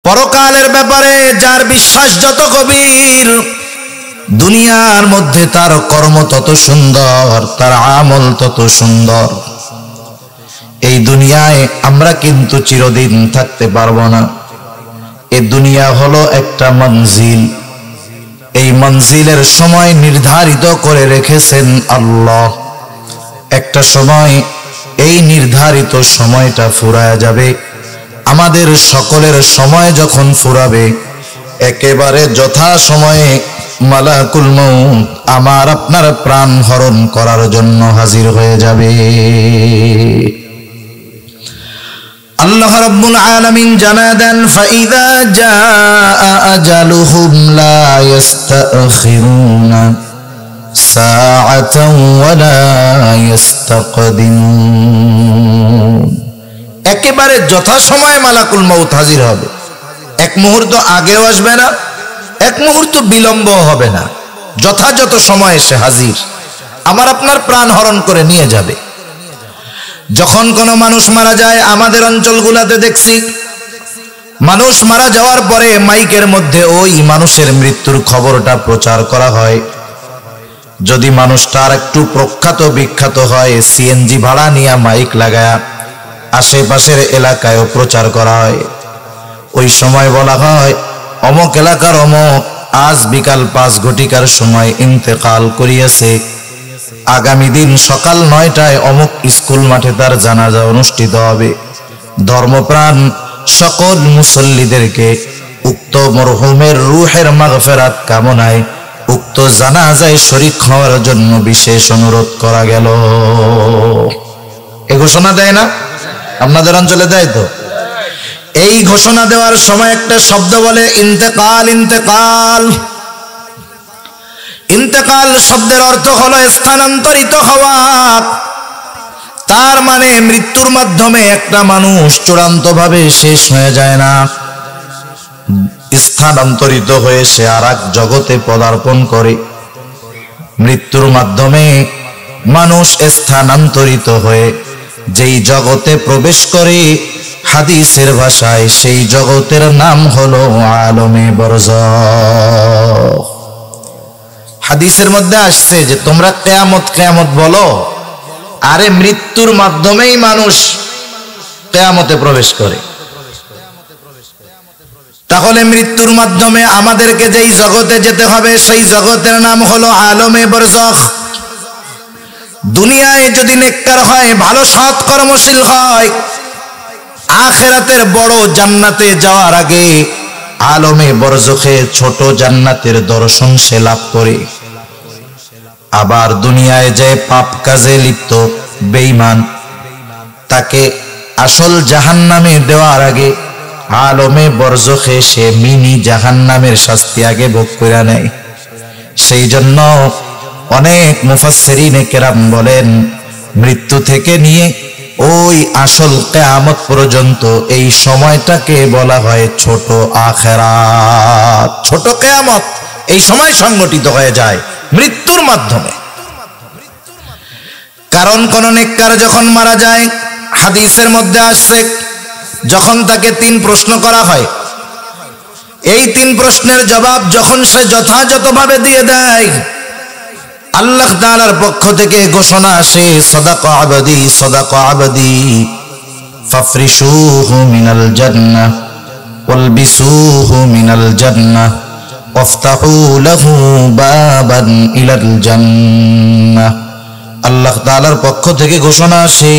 পরকালের ব্যাপারে যার বিশ্বাস যত গভীর, দুনিয়ার মধ্যে তার কর্ম তত সুন্দর, তার আমল তত সুন্দর। এই দুনিয়ায় আমরা কিন্তু চিরদিন থাকতে পারবো না। এই দুনিয়া হলো একটা মঞ্জিল। এই মঞ্জিলের সময় নির্ধারিত করে রেখেছেন আল্লাহ। একটা সময় এই নির্ধারিত সময়টা ফুরায় যাবে। আমাদের সকলের সময় যখন ফুরাবে, একেবারে যথা সময়ে মালাকুল মউত আমার আপনার প্রাণ হরণ করার জন্য হাজির হয়ে যাবে। আল্লাহ রাব্বুল আলামিন জানায় দেন, ফাইযা জাআ আজালুহুম লা ইস্তাখিরুনা সাআতান ওয়া লা ইস্তাকদিমুন। একেবারে যথা সময়ে মালাকুল মউত হাজির হবে। এক মুহূর্ত আগেও আসবে না, এক মুহূর্ত বিলম্ব হবে না। যথাযথ সময়ে সে হাজির, আমার আপনার প্রাণ হরণ করে নিয়ে যাবে। যখন কোনো মানুষ মারা যায়, আমাদের অঞ্চলগুলোতে দেখছি মানুষ মারা যাওয়ার পরে মাইকের মধ্যে ওই মানুষের মৃত্যুর খবরটা প্রচার করা হয়। যদি মানুষটা আর একটু প্রখ্যাত বিখ্যাত হয়, সিএনজি ভাড়া নিয়ে মাইক লাগায়া আশেপাশের এলাকায়ও প্রচার করা হয়। ওই সময় বলা হয়, অমুক এলাকার অমুক আজ বিকাল 5 ঘটিকার সময় ইন্তেকাল করিয়াছে। আগামী দিন সকাল 9টায় অমুক স্কুল মাঠে তার জানাজা অনুষ্ঠিত হবে। ধর্মপ্রাণ সকল মুসল্লিদেরকে উক্ত মরহুমের রূহের মাগফিরাত কামনায় উক্ত জানাজায় শরীক হওয়ার জন্য বিশেষ অনুরোধ করা গেল। এই ঘোষণা দেয় না? আপনাদের অঞ্চলে দেয় তো? এই ঘোষণা দেওয়ার সময় একটা শব্দ বলে ইন্তেকাল। ইন্তেকাল ইন্তেকাল শব্দের অর্থ হলো স্থানান্তরিত হওয়া। তার মানে মৃত্যুর মাধ্যমে একটা মানুষ চূড়ান্তভাবে শেষ হয়ে যায় না, স্থানান্তরিত হয়ে সে আর এক জগতে পদার্পণ করে। মৃত্যুর মাধ্যমে মানুষ স্থানান্তরিত হয়ে যেই জগতে প্রবেশ করে, হাদিসের ভাষায় সেই জগতের নাম হলো আলমে বরজাখ। হাদিসের মধ্যে আসছে যে তোমরা কিয়ামত কিয়ামত বলো, আরে মৃত্যুর মাধ্যমেই মানুষ কিয়ামতে প্রবেশ করে। তাহলে মৃত্যুর মাধ্যমে আমাদেরকে যেই জগতে যেতে হবে সেই জগতের নাম হলো আলমে বরজাখ। দুনিয়ায় যদি নেককার হয়, ভালো সৎ কর্মশীল হয়, আখিরাতের বড় জান্নাতে যাওয়ার আগে আলমে বরজখে ছোট জান্নাতের দর্শন সে লাভ করে। আবার দুনিয়ায় যে পাপ কাজে লিপ্ত বেঈমান, তাকে আসল জাহান্নামে দেওয়ার আগে আলমে বরজখে সে মিনি জাহান্নামের শাস্তি আগে ভোগ করে নেয়। সেই জন্য অনেক মুফাসসিরিনে কেরাম বলেন, মৃত্যু থেকে নিয়ে ওই আসল কিয়ামত পর্যন্ত এই সময়টাকে বলা হয় ছোট আখিরাত। ছোট কিয়ামত এই সময় সংগঠিত হয়ে যায় মৃত্যুর মাধ্যমে। কারণ কোন নেককার যখন মারা যায়, হাদিসের মধ্যে আসছে, যখন তাকে 3 প্রশ্ন করা হয়, এই 3 প্রশ্নের জবাব যখন সে যথাযথভাবে দিয়ে দেয়, আল্লাহ তাআলার পক্ষ থেকে ঘোষণা আসে, সাদাকা আবদি সাদাকা আবদি ফাফরিশুহু মিনাল জান্নাহ ওয়ালবিসুহু মিনাল জান্নাহ ওয়াফতাহু লাহু বাবান ইলাল জান্নাহ। আল্লাহ তাআলার পক্ষ থেকে ঘোষণা আসে,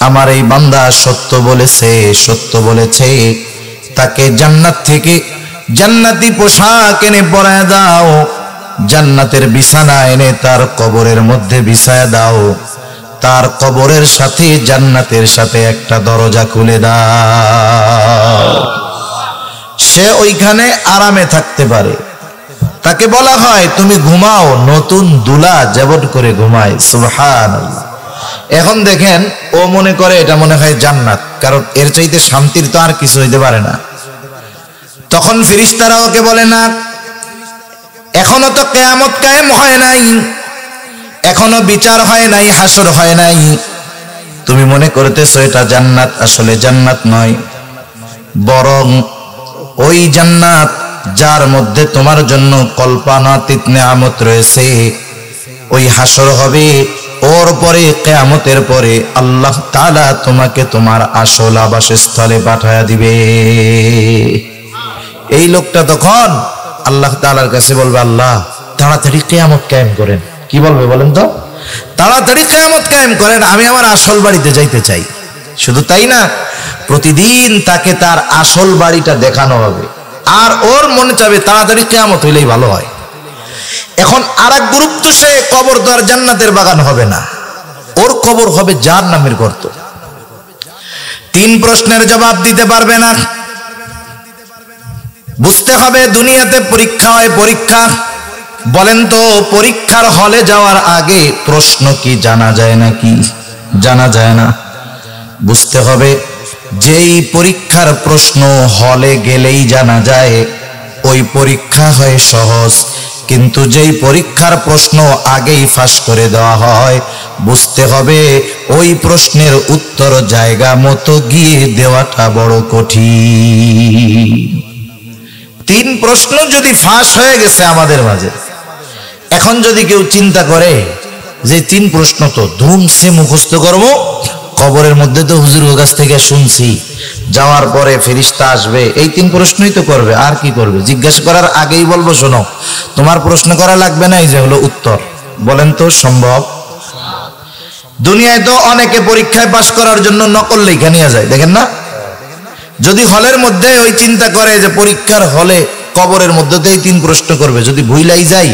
আমার এই বান্দা সত্য বলেছে, সত্য বলেছে, তাকে জান্নাত থেকে জান্নাতি পোশাক এনে পরায় দাও, জান্নাতের বিছানা এনে তার কবরের মধ্যে বিছায়া দাও, তার কবরের সাথে জান্নাতের সাথে একটা দরজা খুলে দাও, সে ওইখানে আরামে থাকতে পারে। তাকে বলা হয় তুমি ঘুমাও নতুন দুলা যেমন করে ঘুমায়। সুবহানাল্লাহ। এখন দেখেন, ও মনে করে এটা মনে হয় জান্নাত, কারণ এর চাইতে শান্তির তো আর কিছু হইতে পারে না। তখন ফেরেশতারা ওকে বলে, না, এখনো তো কিয়ামত কায়েম হয় নাই, এখনো বিচার হয় নাই, হাসর হয় নাই, তুমি মনে করতেছো এটা জান্নাত। আসলে জান্নাত নয়, বরং ওই জান্নাত যার মধ্যে তোমার জন্য কল্পনাতীত নেয়ামত রয়েছে, ওই হাসর হবে, ওর পরে কিয়ামতের পরে আল্লাহ তাআলা তোমাকে তোমার আসল আবাসস্থলে পাঠায়া দিবে। এই লোকটা তখন আল্লাহ তাআলার কাছে বলবে, আল্লাহ তাড়াতাড়ি কিয়ামত কায়েম করেন। কি বলবে বলেন তো? তাড়াতাড়ি কিয়ামত কায়েম করেন, আমি আমার আসল বাড়িতে যাইতে চাই। শুধু তাই না, প্রতিদিন তাকে তার আসল বাড়িটা দেখানো হবে, আর ওর মনে চাবে তাড়াতাড়ি কিয়ামত হইলেই ভালো হয়। এখন আরেক গ্রুপ তো সে কবর তো আর জান্নাতের বাগান হবে না, ওর কবর হবে জাহান্নামের গর্ত। 3 প্রশ্নের জবাব দিতে পারবে না। বুঝতে হবে দুনিয়াতে পরীক্ষা হয়, পরীক্ষা। বলেন তো, পরীক্ষার হলে যাওয়ার আগে প্রশ্ন কি জানা যায় নাকি? জানা যায় না। বুঝতে হবে যেই পরীক্ষার প্রশ্ন হলে গেলেই জানা যায়, ওই পরীক্ষা হয় সহজ। কিন্তু যেই পরীক্ষার প্রশ্ন আগেই ফাঁস করে দেওয়া হয়, বুঝতে হবে ওই প্রশ্নের উত্তর জায়গা মতো গিয়ে দেওয়াটা বড় কঠিন। 3 প্রশ্ন যদি ফাঁস হয়ে গেছে আমাদের মাঝে, এখন যদি কেউ চিন্তা করে যে 3 প্রশ্ন তো ধুমসে মুখস্থ করবো, কবরের মধ্যে তো হুজুরের কাছ থেকে শুনছি, যাওয়ার পরে ফেরেশতা আসবে, এই 3 প্রশ্নই তো করবে, আর কি করবে? জিজ্ঞাসা করার আগেই বলবো, শোনো তোমার প্রশ্ন করা লাগবে না, এই যে হলো উত্তর। বলেন তো সম্ভব? দুনিয়ায় তো অনেকে পরীক্ষায় পাশ করার জন্য নকল লেখা নিয়ে যায়, দেখেন না? যদি হলের মধ্যে ওই চিন্তা করে যে পরীক্ষার হলে কবরের মধ্যে তো এই 3 প্রশ্ন করবে, যদি ভুলাই যায়,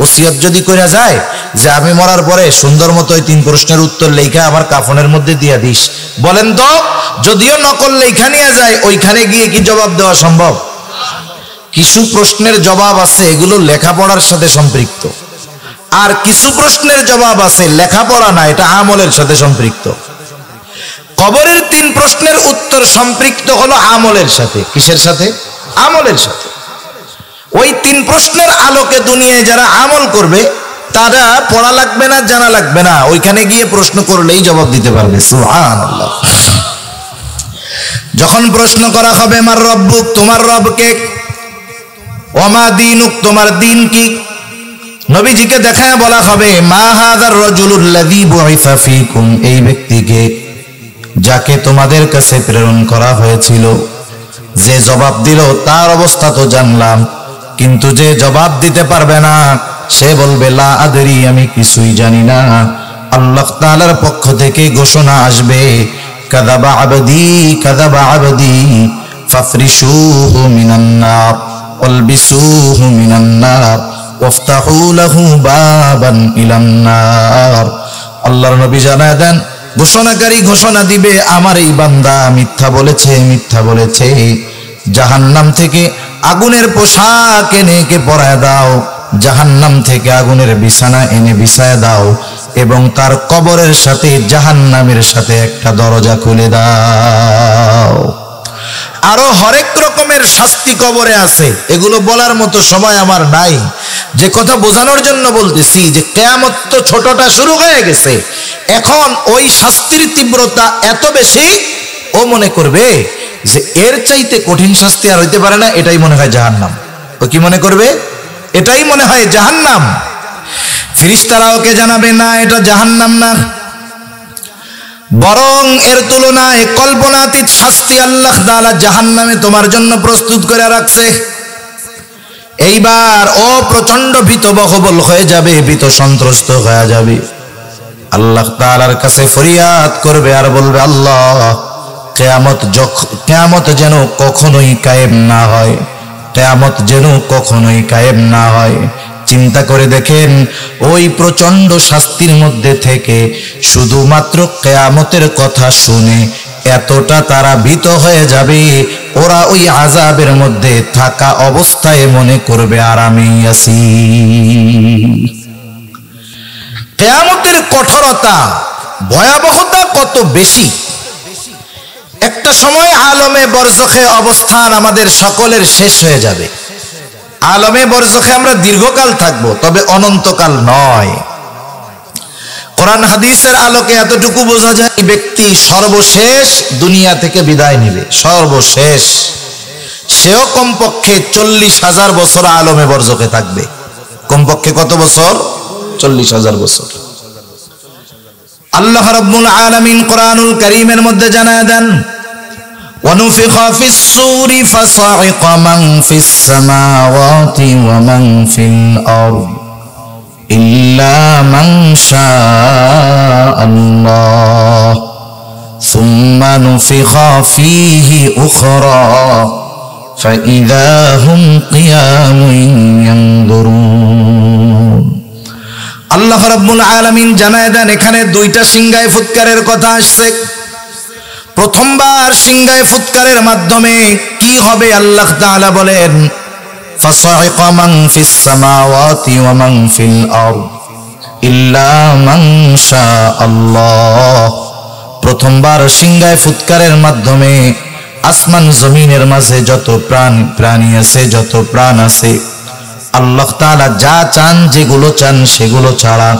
ওসিয়ত যদি কইরা যায় যে আমি মরার পরে সুন্দর মতো ওই 3 প্রশ্নের উত্তর লেখা আমার কাফনের মধ্যে দিয়া দিস, বলেন তো যদিও নকল লেখা নিয়ে যায়, ওইখানে গিয়ে কি জবাব দেওয়া সম্ভব? কিছু প্রশ্নের জবাব আছে এগুলো লেখাপড়ার সাথে সম্পৃক্ত, আর কিছু প্রশ্নের জবাব আছে লেখাপড়া না, এটা আমলের সাথে সম্পৃক্ত। কবরের 3 প্রশ্নের উত্তর সম্পৃক্ত হলো আমলের সাথে। কিসের সাথে? আমলের সাথে। ওই 3 প্রশ্নের আলোকে দুনিয়ায় যারা আমল করবে, তারা পড়া লাগবে না, জানা লাগবে না, ওইখানে গিয়ে প্রশ্ন করলেই জবাব দিতে পারবে। সুবহানাল্লাহ। যখন প্রশ্ন করা হবে মার রব্বুক, তোমার রব কে, ওমা দীনুক, তোমার দিন কি, নবীজিকে দেখায় বলা হবে মা হাযার রাজুলুল্লাযী বুইসা ফীকুম, এই ব্যক্তিকে যাকে তোমাদের কাছে প্রেরণ করা হয়েছিল। যে জবাব দিল তার অবস্থা তো জানলাম, কিন্তু যে জবাব দিতে পারবে না সে বলবে লা আদরি, আমি কিছুই জানি না। আল্লাহ তাআলার পক্ষ থেকে ঘোষণা আসবে কাযাবা আবদি কাযাবা আবদি ফাফরিশুহু মিনান নার ওয়ালবিসুহু মিনান নার ওয়াফতাহু লাহু বাবান ইলান নার। আল্লাহর নবী জানায় দেন, ঘোষণাকারী ঘোষণা দিবে আমার এই বান্দা মিথ্যা বলেছে, মিথ্যা বলেছে, জাহান্নাম থেকে আগুনের পোশাক এনে একে পরায় দাও, জাহান্নাম থেকে আগুনের বিছানা এনে বিছায় দাও, এবং তার কবরের সাথে জাহান্নামের সাথে একটা দরজা খুলে দাও। আরো হরেক রকমের শাস্তি কবরে আছে, এগুলো বলার মতো সময় আমার নাই। যে কথা বোঝানোর জন্য বলতেছি যে কিয়ামত তো ছোটটা শুরু হয়ে গেছে, এখন ওই শাস্তির তীব্রতা এত বেশি, ও মনে করবে যে এর চাইতে কঠিন শাস্তি আর হইতে পারে না, এটাই মনে হয় জাহান্নাম। ও কি মনে করবে? এটাই মনে হয় জাহান্নাম। ফেরেশতারা ওকে জানাবে না এটা জাহান্নাম না, বরং এর তুলনায় কল্পনাতীত শাস্তি আল্লাহ তাআলা জাহান্নামে তোমার জন্য প্রস্তুত করে রাখছে। এইবার ও প্রচন্ড ভীতবহবল হয়ে যাবে, ভীত সন্ত্রস্ত হয়ে যাবে, আল্লাহ তাআলার কাছে ফরিয়াদ করবে আর বলবে আল্লাহ কিয়ামত যেন কখনোই কায়েম না হয়, কিয়ামত যেন কখনোই কায়েম না হয়। চিন্তা করে দেখেন, ওই প্রচন্ড শাস্তির মধ্যে থেকে শুধুমাত্র কিয়ামতের কথা শুনে এতটা তারা ভীত হয়ে যাবে, ওরা ওই আযাবের মধ্যে থাকা অবস্থায় মনে করবে আরামেই আছি। কিয়ামতের কঠোরতা, ভয়াবহতা কত বেশি। একটা সময় আলমে বরজখে অবস্থান আমাদের সকলের শেষ হয়ে যাবে। আলমে বরজখে আমরা দীর্ঘকাল থাকব, তবে অনন্তকাল নয়। কোরআন হাদিসের আলোকে এতটুকু বোঝা যায়, ব্যক্তি সর্বশেষ দুনিয়া থেকে বিদায় নেবে, সর্বশেষ। সেও কমপক্ষে 40,000 বছর আলমে বরজখে থাকবে। কমপক্ষে কত বছর? 40,000 বছর। আল্লাহ রাব্বুল আলামিন কোরআনুল কারীমের মধ্যে জানায় দেন, وَنُفِخَ فِي الصُّورِ فَصَعِقَ مَنْ فِي السَّمَاوَاتِ وَمَنْ فِي الْأَرْضِ إِلَّا مَنْ شَاءَ اللَّهُ ثُمَّ نُفِخَ فِيهِ أُخْرَى فَإِذَا هُمْ قِيَامٌ يَنظُرُونَ। আল্লাহ রাব্বুল আলামিন জানায় দেন, এখানে দুইটা সিংহায় ফুৎকারের কথা আসছে। প্রথমবার সিংহায় ফুৎকারের মাধ্যমে কি হবে আল্লাহ তাআলা বলেন, ফাসাইকা মান ফিস সামাওয়াতি ওয়া মান ফিল আরদ ইল্লা মান শাআল্লাহ। প্রথমবার সিংহায় ফুৎকারের মাধ্যমে আসমান জমিনের মাঝে যত প্রাণী আছে, যত প্রাণ আছে, আল্লাহ তাআলা যা চান, যেগুলো চান সেগুলো ছাড়া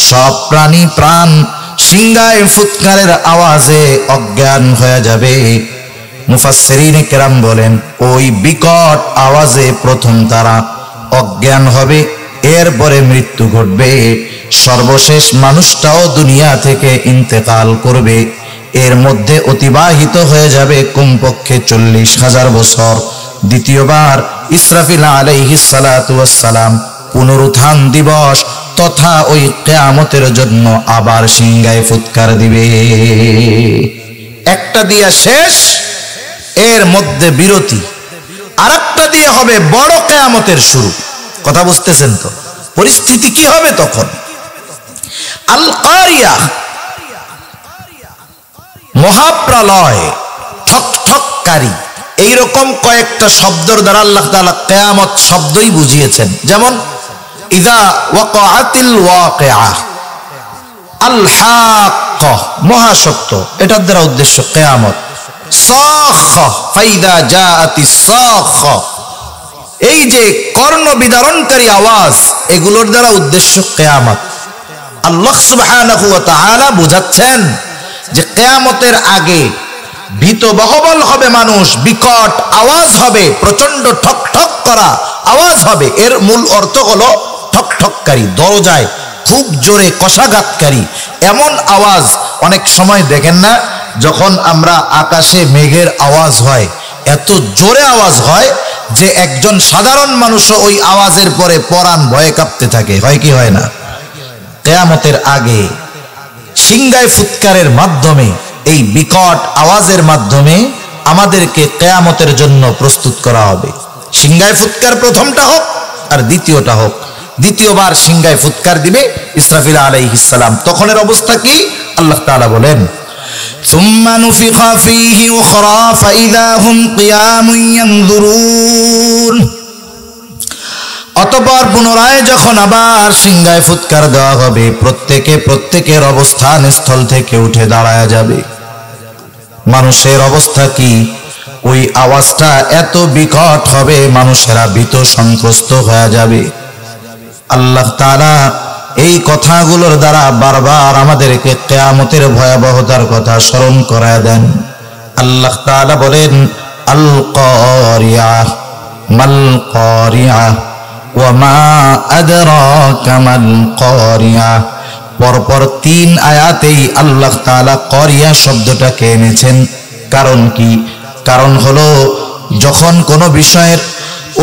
সব প্রাণী প্রাণ সিংহায় ফুৎকারের আওয়াজে অজ্ঞান হয়ে যাবে। মুফাসসিরিনে কেরাম বলেন, ওই বিকট আওয়াজে প্রথম তারা অজ্ঞান হবে, এরপরে মৃত্যু ঘটবে, সর্বশেষ মানুষটাও দুনিয়া থেকে ইন্তেকাল করবে। এর মধ্যে অতিবাহিত হয়ে যাবে কমপক্ষে 40,000 বছর। দ্বিতীয়বার ইসরাফিল আলাইহিস সালাতু ওয়াস সালাম পুনরুত্থান দিবস তথা ওই কিয়ামতের জন্য আবার সিংহায় ফুৎকার দিবে। একটা দিয়া শেষ, এর মধ্যে বিরতি, আরেকটা দিয়ে হবে বড় কিয়ামতের শুরু। কথা বুঝতেছেন তো? পরিস্থিতি কি হবে তখন? আল কারিয়া, মহাপ্রলয়, ঠকঠককারী, এইরকম কয়েকটা শব্দের দ্বারা আল্লাহ তাআলা কিয়ামত শব্দই বুঝিয়েছেন। যেমন ইযা ওয়াকাআতিল ওয়াকিআ, আল হাক্কা মহাসত্য, এটার দ্বারা উদ্দেশ্য কিয়ামত। সাখা ফাইদা জাআতিস সাখা, এই যে কর্ণ বিদারণকারী আওয়াজ, এগুলোর দ্বারা উদ্দেশ্য কিয়ামত। আল্লাহ সুবহানাহু ওয়া তাআলা বুঝাচ্ছেন যে কিয়ামতের আগে ভীত বহবল হবে মানুষ, বিকট আওয়াজ হবে, প্রচন্ড ঠক ঠক করা আওয়াজ হবে। এর মূল অর্থ হলো ঠকঠককারী, দরজায় খুব জোরে কষাঘাতকারী এমন আওয়াজ। অনেক সময় দেখেন না, যখন আমরা আকাশে মেঘের আওয়াজ হয়, এত জোরে আওয়াজ হয় যে একজন সাধারণ মানুষও ওই আওয়াজের পরে পরাণ ভয়ে কাঁপতে থাকে, হয় কি হয় না? কিয়ামতের আগে সিংহায় ফুৎকারের মাধ্যমে, এই বিকট আওয়াজের মাধ্যমে আমাদেরকে কিয়ামতের জন্য প্রস্তুত করা হবে। সিংহায় ফুৎকার প্রথমটা হোক আর দ্বিতীয়টা হোক। দ্বিতীয়বার সিংহায় ফুৎকার দিবে ইসরাফিল আলাইহিস সালাম। তখনের অবস্থা কি? আল্লাহ তাআলা বলেন, সুম্মা নুফিখা ফীহি উখরা ফাইযা হুম কিয়ামুন ইয়ানজুরুন। অতঃপর পুনরায় যখন আবার সিংহায় ফুৎকার দেওয়া হবে, প্রত্যেকের অবস্থান স্থল থেকে উঠে দাঁড়ায় যাবে। মানুষের অবস্থা কি? ওই আওয়াজটা এত বিকট হবে, মানুষেরা ভীত সন্ত্রস্ত হয়ে যাবে। আল্লাহ তাআলা এই কথাগুলোর দ্বারা বারবার আমাদেরকে কিয়ামতের ভয়াবহতার কথা স্মরণ করায় দেন। আল্লাহ তাআলা বলেন, আল কারিয়া মাল কারিয়া ওয়া মা আদরাকা মাল কারিয়া। পরপর 3 আয়াতেই আল্লাহ তাআলা কারিয়া শব্দটাকে এনেছেন। কারণ কি? কারণ হলো, যখন কোনো বিষয়ের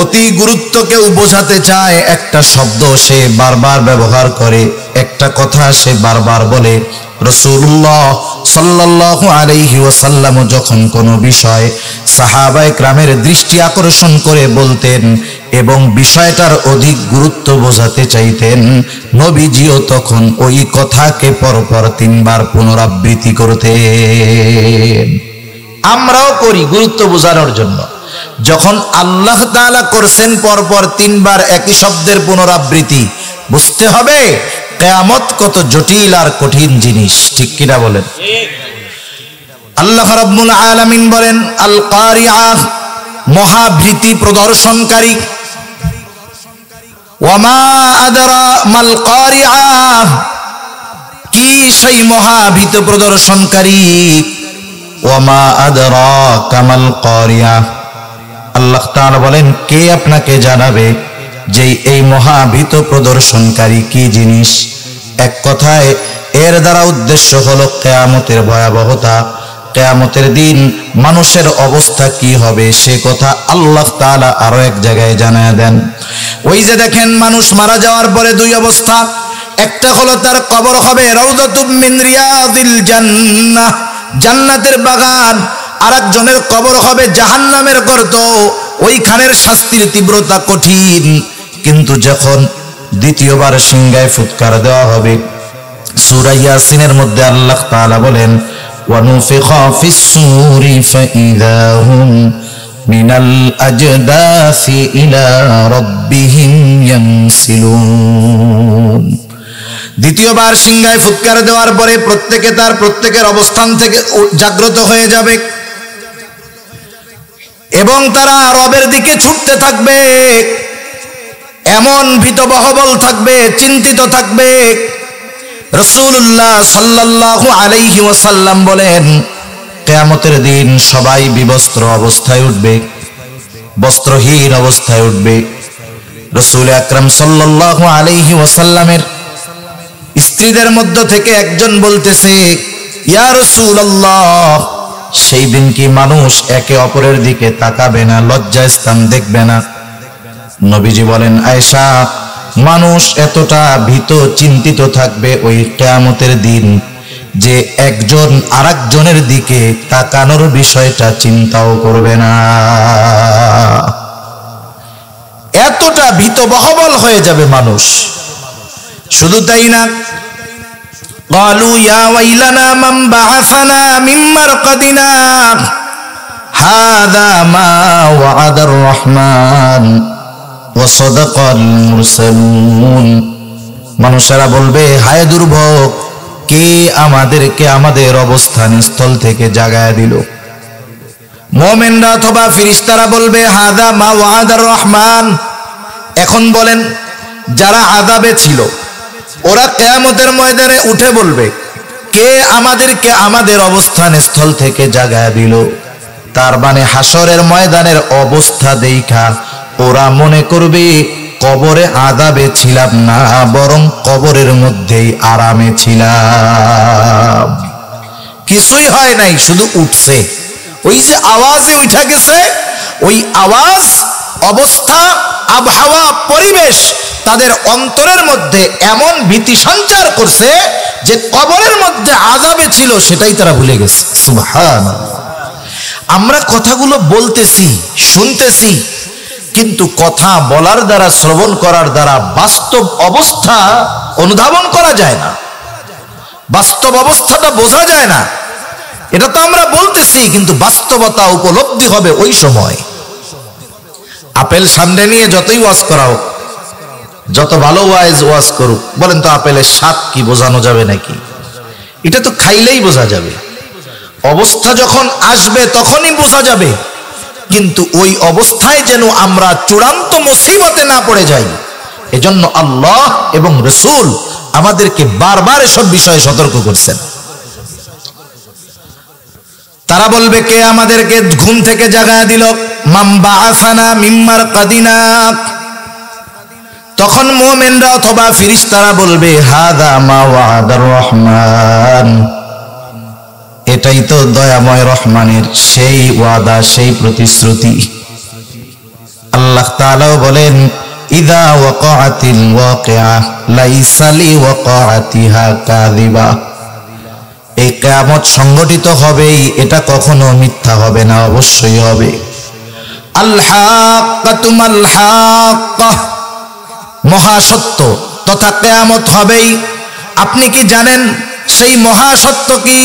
অতি গুরুত্ব কেউ বোঝাতে চায়, একটা শব্দ সে বারবার ব্যবহার করে, একটা কথা সে বারবার বলে। রাসূলুল্লাহ সাল্লাল্লাহু আলাইহি ওয়াসাল্লাম যখন কোনো বিষয় সাহাবায়ে কেরামের দৃষ্টি আকর্ষণ করে বলতেন এবং বিষয়টার অধিক গুরুত্ব বোঝাতে চাইতেন, নবীজিও তখন ওই কথাকে পরপর 3 বার পুনরাবৃত্তি করতেন। আমরাও করি গুরুত্ব বোঝানোর জন্য। যখন আল্লাহ তাআলা করছেন পরপর 3 বার একই শব্দের পুনরাবৃত্তি, বুঝতে হবে কিয়ামত কত জটিল আর কঠিন জিনিস। ঠিক কিনা বলেন? আল্লাহ রাব্বুল আলামিন বলেন, আল কারিয়া মহাভীতি প্রদর্শনকারী। ওয়া মা আদরা মাল কারিয়া, কি সেই মহাভীত প্রদর্শনকারী? ওয়া মা আদরাকা মাল কারিয়া, আল্লাহ তাআলা বলেন, কে আপনাকে জানাবে যে এই মহাভীত প্রদর্শনকারী কি জিনিস? এক কথায় এর দ্বারা উদ্দেশ্য হলো কিয়ামতের ভয়াবহতা, কিয়ামতের দিন মানুষের অবস্থা কি হবে সে কথা আল্লাহ তাআলা আরো এক জায়গায় জানায় দেন। ওই যে দেখেন, মানুষ মারা যাওয়ার পরে দুই অবস্থা, একটা হলো তার কবর হবে রাউদাতুম মিন রিয়াদিল জান্নাহ, জান্নাতের বাগান, আর একজনের কবর হবে জাহান্নামের গর্ত, ওইখানের শাস্তির তীব্রতা কঠিন। কিন্তু যখন দ্বিতীয়বার সিংহায় ফুৎকার দেওয়া হবে, সূরা ইয়াসিনের মধ্যে আল্লাহ তাআলা বলেন, ওয়ানুফিখা ফিস-সূরি ফাইযা হুম মিনাল আজদাসি ইলা রাব্বিহিম ইয়ানসিলুন। দ্বিতীয়বার সিংহায় ফুৎকার দেওয়ার পরে প্রত্যেকে তার প্রত্যেকের অবস্থান থেকে জাগ্রত হয়ে যাবে এবং তারা রবের দিকে ছুটতে থাকবে। এমন ভীতবহবল থাকবে, চিন্তিত থাকবে। রাসূলুল্লাহ সাল্লাল্লাহু আলাইহি ওয়াসাল্লাম বলেন, কিয়ামতের দিন সবাই বিবস্ত্র অবস্থায় উঠবে, বস্ত্রহীন অবস্থায় উঠবে। রাসূল আকরাম সাল্লাল্লাহু আলাইহি ওয়াসাল্লামের স্ত্রীদের মধ্য থেকে একজন বলতেছে, ইয়া রাসূলুল্লাহ, সেই দিন কি মানুষ একে অপরের দিকে তাকাবে না, লজ্জাস্থান দেখবে না? নবীজি বলেন, আয়েশা, মানুষ এতটা ভীত চিন্তিত থাকবে ওই কিয়ামতের দিন যে একজন আরেকজনের দিকে তাকানোর বিষয়টা চিন্তাও করবে না। এতটা ভীতবহবল হয়ে যাবে মানুষ। শুধু তাই না, قالوا يا ويلنا من بعثنا من مرقدنا هذا ما وعد الرحمن وصدق المرسلون। মানুষেরা বলবে, হায় দুর্ভোগ, কে আমাদেরকে আমাদের অবস্থান স্থল থেকে জাগায় দিল? মুমিনরা অথবা ফেরেশতারা বলবে, হাদা মা ওয়াদার রহমান। এখন বলেন, যারা আযাবে ছিল ওরা কিয়ামতের ময়দানে উঠে বলবে, কে আমাদেরকে আমাদের অবস্থান স্থল থেকে জাগায় দিল? তার মানে হাসরের ময়দানের অবস্থা দেখা ওরা মনে করবে কবরে আযাবে ছিলাম না, বরং কবরের মধ্যেই আরামে ছিলাম। কিছুই হয় নাই, শুধু উঠছে। ওই যে আওয়াজে উঠা গেছে, ওই আওয়াজ, অবস্থা, আবহাওয়া, পরিবেশ তাদের অন্তরের মধ্যে এমন ভীতি সঞ্চার করছে যে কবরের মধ্যে আযাবে ছিল সেটাই তারা ভুলে গেছে। সুবহানাল্লাহ। আমরা কথাগুলো বলতেছি, শুনতেছি, কিন্তু কথা বলার দ্বারা, শ্রবণ করার দ্বারা বাস্তব অবস্থা অনুধাবন করা যায় না, বাস্তব অবস্থাটা বোঝা যায় না। এটা তো আমরা বলতেছি, কিন্তু বাস্তবতা উপলব্ধি হবে ওই সময়। আপেল সামনে নিয়ে যতই ওয়াজ করাও, যত ভালো ওয়াজ করুক, বলেন তো আপেলের স্বাদ কি বোঝানো যাবে নাকি? এটা তো খাইলেই বোঝা যাবে। অবস্থা যখন আসবে তখনই বোঝা যাবে। কিন্তু ওই অবস্থায় যেন আমরা চূড়ান্ত মুসিবতে না পড়ে যাই, এজন্য আল্লাহ এবং রাসূল আমাদেরকে বারবার এসব বিষয়ে সতর্ক করছেন। তারা বলবে, কে আমাদেরকে ঘুম থেকে জাগায়া দিল? মাম বাআসানা মিন মারকাদিনা। তখন মুমিনরা অথবা ফেরেশতারা বলবে, হাদা মা ওয়াদার রহমান, এটাই তো দয়াময় রহমানের সেই ওয়াদা, সেই প্রতিশ্রুতি। আল্লাহ তাআলা বলেন, ইযা ওয়াকাআতিল ওয়াকিআ লাইসা লিওয়াকাআতিহা কাযিবা। এই কিয়ামত সংগঠিত হবেই, এটা কখনো মিথ্যা হবে না, অবশ্যই হবে। আল হাক্কাতু মাল হাক্কাহ, মহাসত্য তথা কিয়ামত হবেই। আপনি কি জানেন সেই মহাসত্য কি?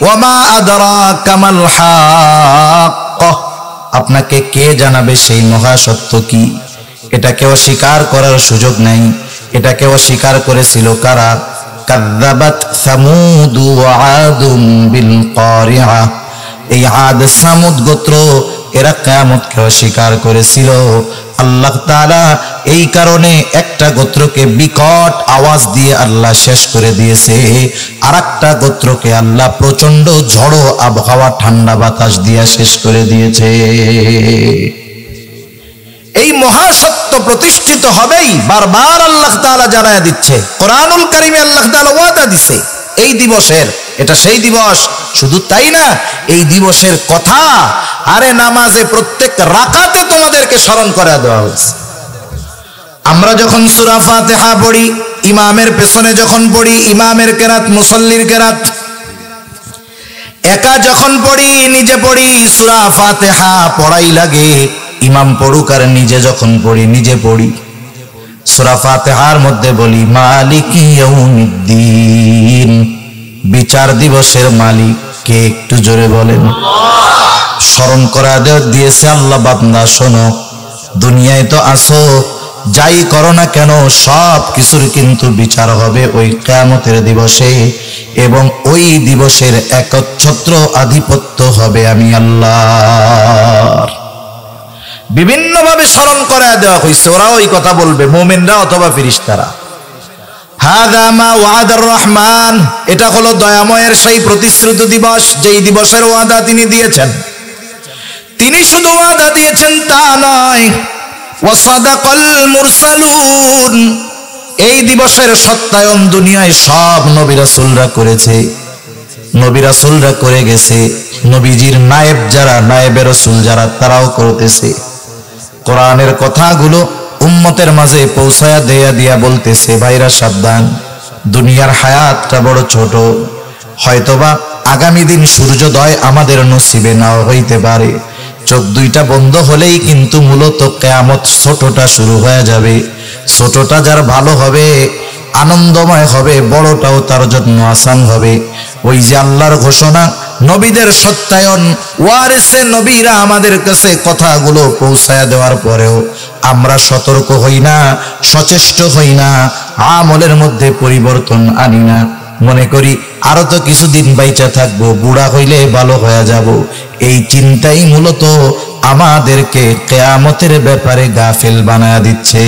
ওয়ামা আদরাকা মাল হাক্কাহ, আপনাকে কে জানাবে সেই মহাসত্য কি? এটাকে অস্বীকার করার সুযোগ নাই। এটাকে অস্বীকার করেছিল কারা? কাযযাবাত সামুদ ওয়া আদুম বিল কারিআ। এই আদ সামুদ গোত্র এরা কিয়ামতকে অস্বীকার করেছিল। আল্লাহ তাআলা এই কারণে একটা গোত্রকে বিকট আওয়াজ দিয়ে আল্লাহ শেষ করে দিয়েছে, আর একটা গোত্রকে আল্লাহ প্রচন্ড ঝড়ো আবহাওয়া, ঠান্ডা বাতাস দিয়ে শেষ করে দিয়েছে। এই মহাসত্য প্রতিষ্ঠিত হবেই বারবার আল্লাহ তাআলা জানায়া দিচ্ছে। কোরআনুল কারীমে আল্লাহ তাআলা ওয়াদা দিছে এই দিবসের, এটা সেই দিবস। শুধু তাই না, এই দিবসের কথা আরে নামাজে প্রত্যেক রাকাতে তোমাদেরকে স্মরণ করা দেওয়া হয়েছে। আমরা যখন সূরা ফাতিহা পড়ি, ইমামের পেছনে যখন পড়ি, ইমামের কেরাত মুসল্লির কেরাত, একা যখন পড়ি নিজে পড়ি সূরা ফাতিহা পড়াই লাগে। ইমাম পড়ুক আর নিজে যখন পড়ি নিজে পড়ি। সূরা ফাতিহার মধ্যে বলি মালিকি ইয়াউমিদ্দিন, বিচার দিবসের মালিক কে একটু জোরে বলেন। স্মরণ করা দিয়েছে আল্লাহ, বান্দা শোনো, দুনিয়ায় তো আসো, যাই করো না কেন সব কিছুর কিন্তু বিচার হবে ওই কিয়ামতের দিবসে, এবং ওই দিবসের একচ্ছত্র আধিপত্য হবে আমি আল্লাহর। বিভিন্ন ভাবে স্মরণ করায় দেওয়া হয়েছে, ওরাও এই কথা বলবে, মুমিনরা অথবা ফেরেশতারা। হাযা মা ওয়াদার রহমান, এটা হলো দয়াময়ের সেই প্রতিশ্রুত দিবস, যেই দিবসের ওয়াদা তিনি দিয়েছেন। তিনি শুধু ওয়াদা দিয়েছেন তা নয়, ওয়াসাদাকাল মুরসালুন, এই দিবসের সত্যায়ন দুনিয়ায় সব নবী রাসূলরা করেছে, নবী রাসূলরা করে গেছে। নবীজির নায়েব যারা, নায়েবে রাসূল যারা, তারাও করতেছে। কোরআনের কথাগুলো উম্মতের মাঝে পৌঁছায়া দিয়া বলতেছে, ভাইরা সাবধান, দুনিয়ার হায়াতটা বড় ছোট, হয়তোবা আগামী দিন সূর্যোদয় আমাদের নসিবে নাও হইতে পারে। চোখ দুইটা বন্ধ হলেই কিন্তু মূলত কিয়ামত ছোটটা শুরু হয়ে যাবে। ছোটটা যার ভালো হবে, আনন্দময় হবে, বড়টাও তার জন্য আসান হবে। ওই যে আল্লাহর ঘোষণা, নবীদের সত্যায়ন, ওয়ারিসে নবীরা আমাদের কাছে কথাগুলো পৌঁছায়া দেওয়ার পরেও আমরা সতর্ক হই না, সচেষ্ট হই না, আমলের মধ্যে পরিবর্তন আনি না। মনে করি আরো তো কিছুদিন বাইচা থাকবো, বুড়া হইলে ভালো হয়ে যাব। এই চিন্তাই মূলত আমাদেরকে কিয়ামতের ব্যাপারে গাফেল বানায়া দিচ্ছে।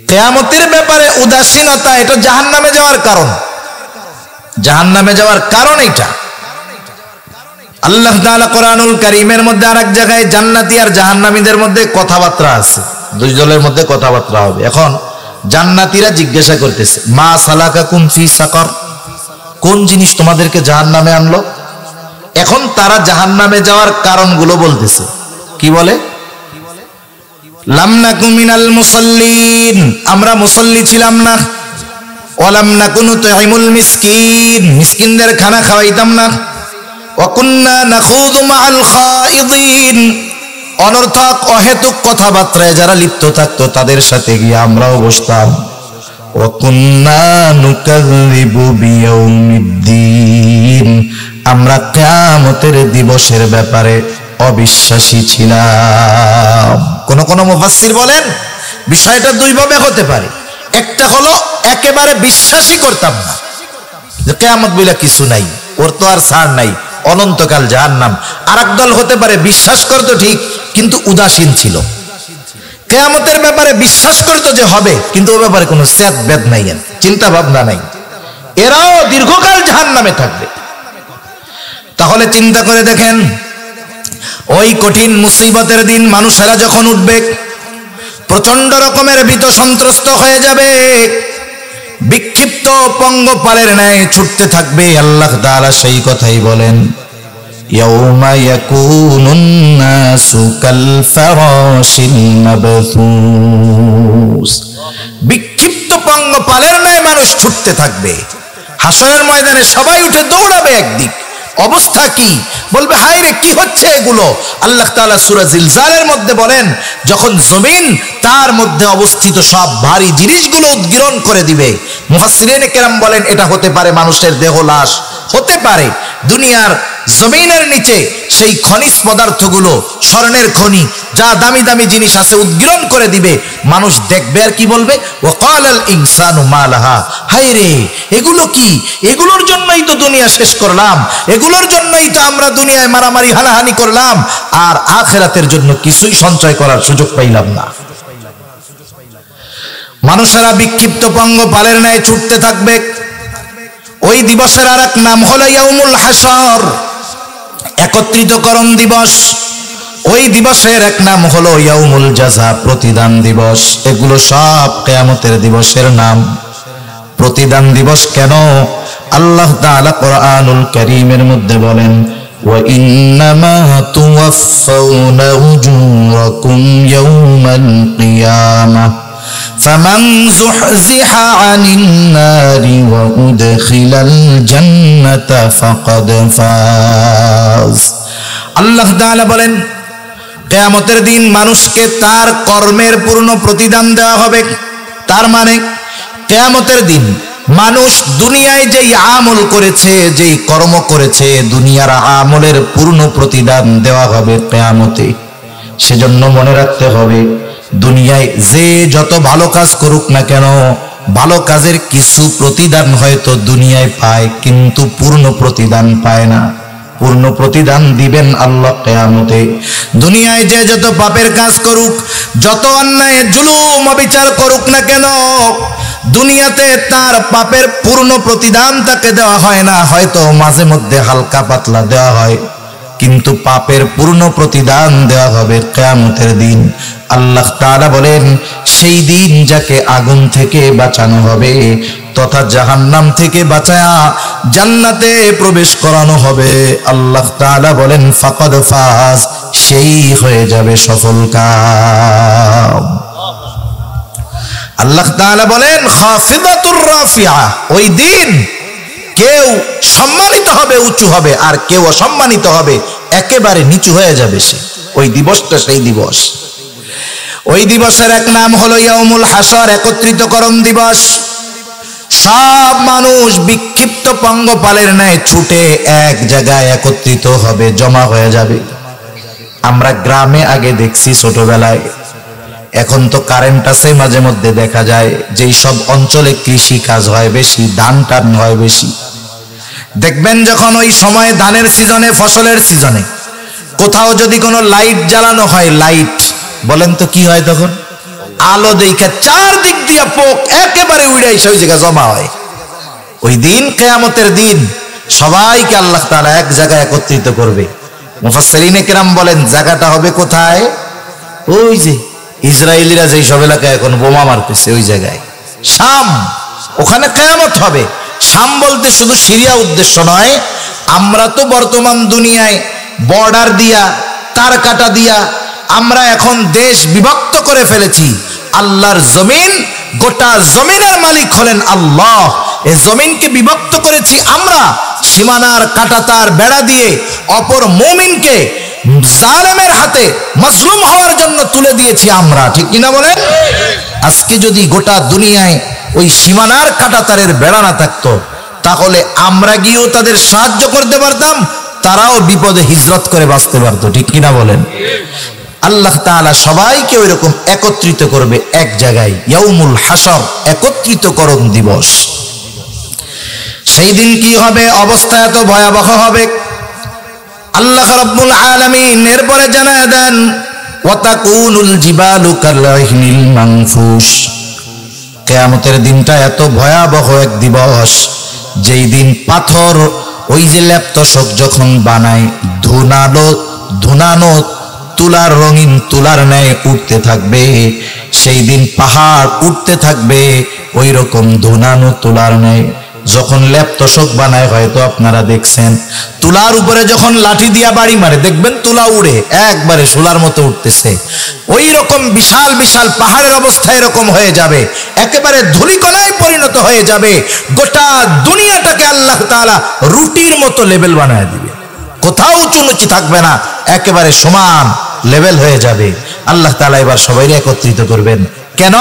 কিয়ামতের ব্যাপারে উদাসীনতা, এটা জাহান্নামে যাওয়ার কারণ। জাহান্নামে যাওয়ার কারণ এটা। আল্লাহ তাআলা কোরআনুল কারীমের মধ্যে আরেক জায়গায় জান্নাতি আর জাহান্নামীদের মধ্যে কথাবার্তা আছে, দুই দলের মধ্যে কথাবার্তা হবে। এখন জান্নাতীরা জিজ্ঞাসা করতেছে, মা সালাকাকুম ফি সাকার, কোন জিনিস তোমাদেরকে জাহান্নামে আনলো? এখন তারা জাহান্নামে যাওয়ার কারণগুলো বলতেছে। কি বলে? লাম নাকু মিনাল মুসাল্লিন, আমরা মুসল্লি ছিলাম না। ওয়ালাম নাকু নুতঈমুল মিসকিন, মিসকিনদের খানা খাওয়াইতাম না। ওয়া কুন্না নাখুযু মাআল খায়িদিন, অনর্থক অহেতুক কথাবার্তায় যারা লিপ্ত থাকতো তাদের সাথে গিয়ে আমরাও বসতাম। ওয়া কুন্না নুকাযযিবু বিয়াউমিদ্দিন, আমরা কিয়ামতের দিবসের ব্যাপারে অবিশ্বাসী ছিলাম। কোন কোন মুফাসসির বলেন বিষয়টা দুই ভাবে হতে পারে। একটা হলো একেবারে বিশ্বাসই করতাম না যে কিয়ামত বলে কিছু নাই, ওর তো আর ছাড় নাই, অনন্তকাল জাহান্নাম। আরেক দল হতে পারে বিশ্বাস করতো ঠিক, কিন্তু উদাসীন ছিল। কিয়ামতের ব্যাপারে বিশ্বাস করতো যে হবে, কিন্তু ও ব্যাপারে কোনো সেদ বেদ নাই, চিন্তা ভাবনা নাই। এরাও দীর্ঘকাল জাহান্নামে থাকবে। তাহলে চিন্তা করে দেখেন, ওই কঠিন মুসিবতের দিন মানুষেরা যখন উঠবে, প্রচন্ড রকমের ভীত সন্ত্রস্ত হয়ে যাবে, বিক্ষিপ্ত পঙ্গপালের ন্যায় ছুটতে থাকবে। আল্লাহ তাআলা সেই কথাই বলেন, ইয়াউমা ইয়াকুনুন নাসু কাল ফারাশিল মাবথুস, বিক্ষিপ্ত পঙ্গপালের ন্যায় মানুষ ছুটতে থাকবে। হাসরের ময়দানে সবাই উঠে দৌড়াবে একদিক। অবস্থা কি? বলবে হায় রে, কি হচ্ছে এগুলো? আল্লাহ তাআলা সূরা জিলজালের মধ্যে বলেন, যখন জমিন তার মধ্যে অবস্থিত সব ভারী জিনিসগুলো উদ্গীরণ করে দিবে। মুফাসসিরিনে কেরাম বলেন এটা হতে পারে মানুষের দেহ লাশ, হতে পারে দুনিয়ার জমিনের নিচে সেই খনিজ পদার্থগুলো, স্বর্ণের খনি, যা দামি দামি জিনিস আছে উদ্গীরণ করে দিবে। মানুষ দেখবে আর কি বলবে, ওয়াকালাল ইনসানু মা লাহা, হায় রে এগুলো কি? এগুলোর জন্যই তো দুনিয়া শেষ করলাম, এগুলোর জন্যই তো আমরা দুনিয়ায় মারামারি হানাহানি করলাম, আর আখিরাতের জন্য কিছুই সঞ্চয় করার সুযোগ পাইলাম না। মানুষেরা বিক্ষিপ্ত পঙ্গপালের ন্যায় ছুটতে থাকবে। ওই দিবসের আরেক নাম হলো ইয়াউমুল হাসর, একত্রিতকরণ দিবস। ওই দিবসের এক নাম হলো ইয়াউমুল জাযা, প্রতিদান দিবস। এগুলো সব কিয়ামতের দিবসের নাম। প্রতিদান দিবস কেন? আল্লাহ তাআলা কোরআনুল কারীমের মধ্যে বলেন, ওয়া ইন্নামা তুওয়াফাউনা উজুরাকুম ইয়াউমাল কিয়ামাহ ফামান যুহজিহা আনিন নারি ওয়া উদখিলাল জান্নাতা ফাকাদ ফাজ। আল্লাহ তাআলা বলেন, কিয়ামতের দিন মানুষকে তার কর্মের পূর্ণ প্রতিদান দেওয়া হবে। তার মানে কিয়ামতের দিন মানুষ দুনিয়ায় যেই আমল করেছে, যেই কর্ম করেছে, দুনিয়ার আমলের পূর্ণ প্রতিদান দেওয়া হবে কিয়ামতে। সেজন্য মনে রাখতে হবে, দুনিয়ায় যে যত ভালো কাজ করুক না কেন, ভালো কাজের কিছু প্রতিদান হয়তো দুনিয়ায় পায়, কিন্তু পূর্ণ প্রতিদান পায় না। পূর্ণ প্রতিদান দিবেন আল্লাহ কিয়ামতে। দুনিয়ায় যে যত পাপের কাজ করুক, যত অন্যায় জুলুম অবিচার করুক না কেন, দুনিয়াতে তার পাপের পূর্ণ প্রতিদান তাকে দেওয়া হয় না, হয়তো মাঝে মধ্যে হালকা পাতলা দেওয়া হয়, কিন্তু পাপের পূর্ণ প্রতিদান দেওয়া হবে কিয়ামতের দিন। আল্লাহ তাআলা বলেন, সেই দিন যাকে আগুন থেকে বাঁচানো হবে তথা জাহান্নাম থেকে বাঁচায়া জান্নাতে প্রবেশ করানো হবে, আল্লাহ তাআলা বলেন ফাকাদ ফাজ, সেই হয়ে যাবে সফলকাম। আল্লাহ তাআলা বলেন খাফিদাতুর রাফিয়া, ওই দিন কেউ সম্মানিত হবে, উঁচু হবে, আর কেউ অসম্মানিত হবে, একেবারে নিচু হয়ে যাবে সে। ওই দিবসটা সেই দিবস। ওই দিবসের এক নাম হলো ইয়াউমুল হাসর, একত্রিতকরণ দিবস। সব মানুষ বিক্ষিপ্ত পঙ্গপালের ন্যায় ছুটে এক জায়গায় একত্রিত হবে, জমা হয়ে যাবে। আমরা গ্রামে আগে দেখছি ছোটবেলায়, এখন তো কারেন্ট আছে, মাঝে মধ্যে দেখা যায় যেই সব অঞ্চলে কৃষি কাজ হয় বেশি, ধান টান হয় বেশি, দেখবেন যখন ওই সময় ধানের সিজনে, ফসলের সিজনে কোথাও যদি কোনো লাইট জ্বালানো হয়, লাইট বলেন তো কি হয় তখন? আলো দেখা চারদিক দিয়া পোক একেবারে উড়ে এসে ওই জায়গায় জমা হয়। ওই দিন কিয়ামতের দিন সবাইকে আল্লাহ তাআলা এক জায়গায় একত্রিত করবে। মুফাসসিরিনে কেরাম বলেন জায়গাটা হবে কোথায়? ওই যে ইসরায়েলিরা যেই সব এলাকায় এখন বোমা মারতেছে ওই জায়গায়, শাম, ওখানে কিয়ামত হবে। শাম বলতে শুধু সিরিয়া উদ্দেশ্য নয়, আমরা তো বর্তমান দুনিয়ায় বর্ডার দিয়া, তার কাটা দিয়া আমরা এখন দেশ বিভক্ত করে ফেলেছি। আল্লাহর জমিন, গোটা জমিনের মালিক হলেন আল্লাহ। এই জমিনকে বিভক্ত করেছি আমরা, সীমানার কাঁটাতার বেড়া দিয়ে অপর মুমিনকে জালেমের হাতে মাসলুম হওয়ার জন্য তুলে দিয়েছি আমরা, ঠিক কিনা বলেন? আজকে যদি গোটা দুনিয়ায় ওই সীমানার কাঁটাতারের বেড়া না থাকতো, তাহলে আমরা গিয়েও তাদের সাহায্য করতে পারতাম, তারাও বিপদে হিজরত করে বাঁচতে পারতো, ঠিক কিনা বলেন? আল্লাহ তাআলা সবাইকে ওইরকম একত্রিত করবে এক জায়গায়, ইয়াউমুল হাসর, একত্রিতকরণ দিবস। সেই দিন কি হবে? অবস্থা এত ভয়াবহ হবে। আল্লাহ রাব্বুল আলামিন এরপরে জানায় দেন, ওয়া তাকুনুল জিবালু কাল-ইহনিল মানফুশ। কিয়ামতের দিনটা এত ভয়াবহ এক দিবস, যেই দিন পাথর ওই যে লেপ্তশক যখন বানায়, ধুনানো তুলার, রঙিন তুলার ন্যায় উঠতে থাকবে। সেই দিন পাহাড় উঠতে থাকবে ওই রকম ধুনানো তুলার ন্যায়। যখন লেপ্তশক বানায়, হয়তো আপনারা দেখছেন, তুলার উপরে যখন লাঠি দিয়া বাড়ি মারে, দেখবেন তুলা উড়ে একবারে শোলার মতো উঠতেছে। ওই রকম বিশাল বিশাল পাহাড়ের অবস্থা এরকম হয়ে যাবে, একেবারে ধূলিকণায় পরিণত হয়ে যাবে। গোটা দুনিয়াটাকে আল্লাহ তাআলা রুটির মতো লেভেল বানায় দিবে, কোথাও উঁচু নিচু থাকবে না, একেবারে সমান লেভেল হয়ে যাবে। আল্লাহ তাআলা এবার সবাই একত্রিত করবেন, কেন?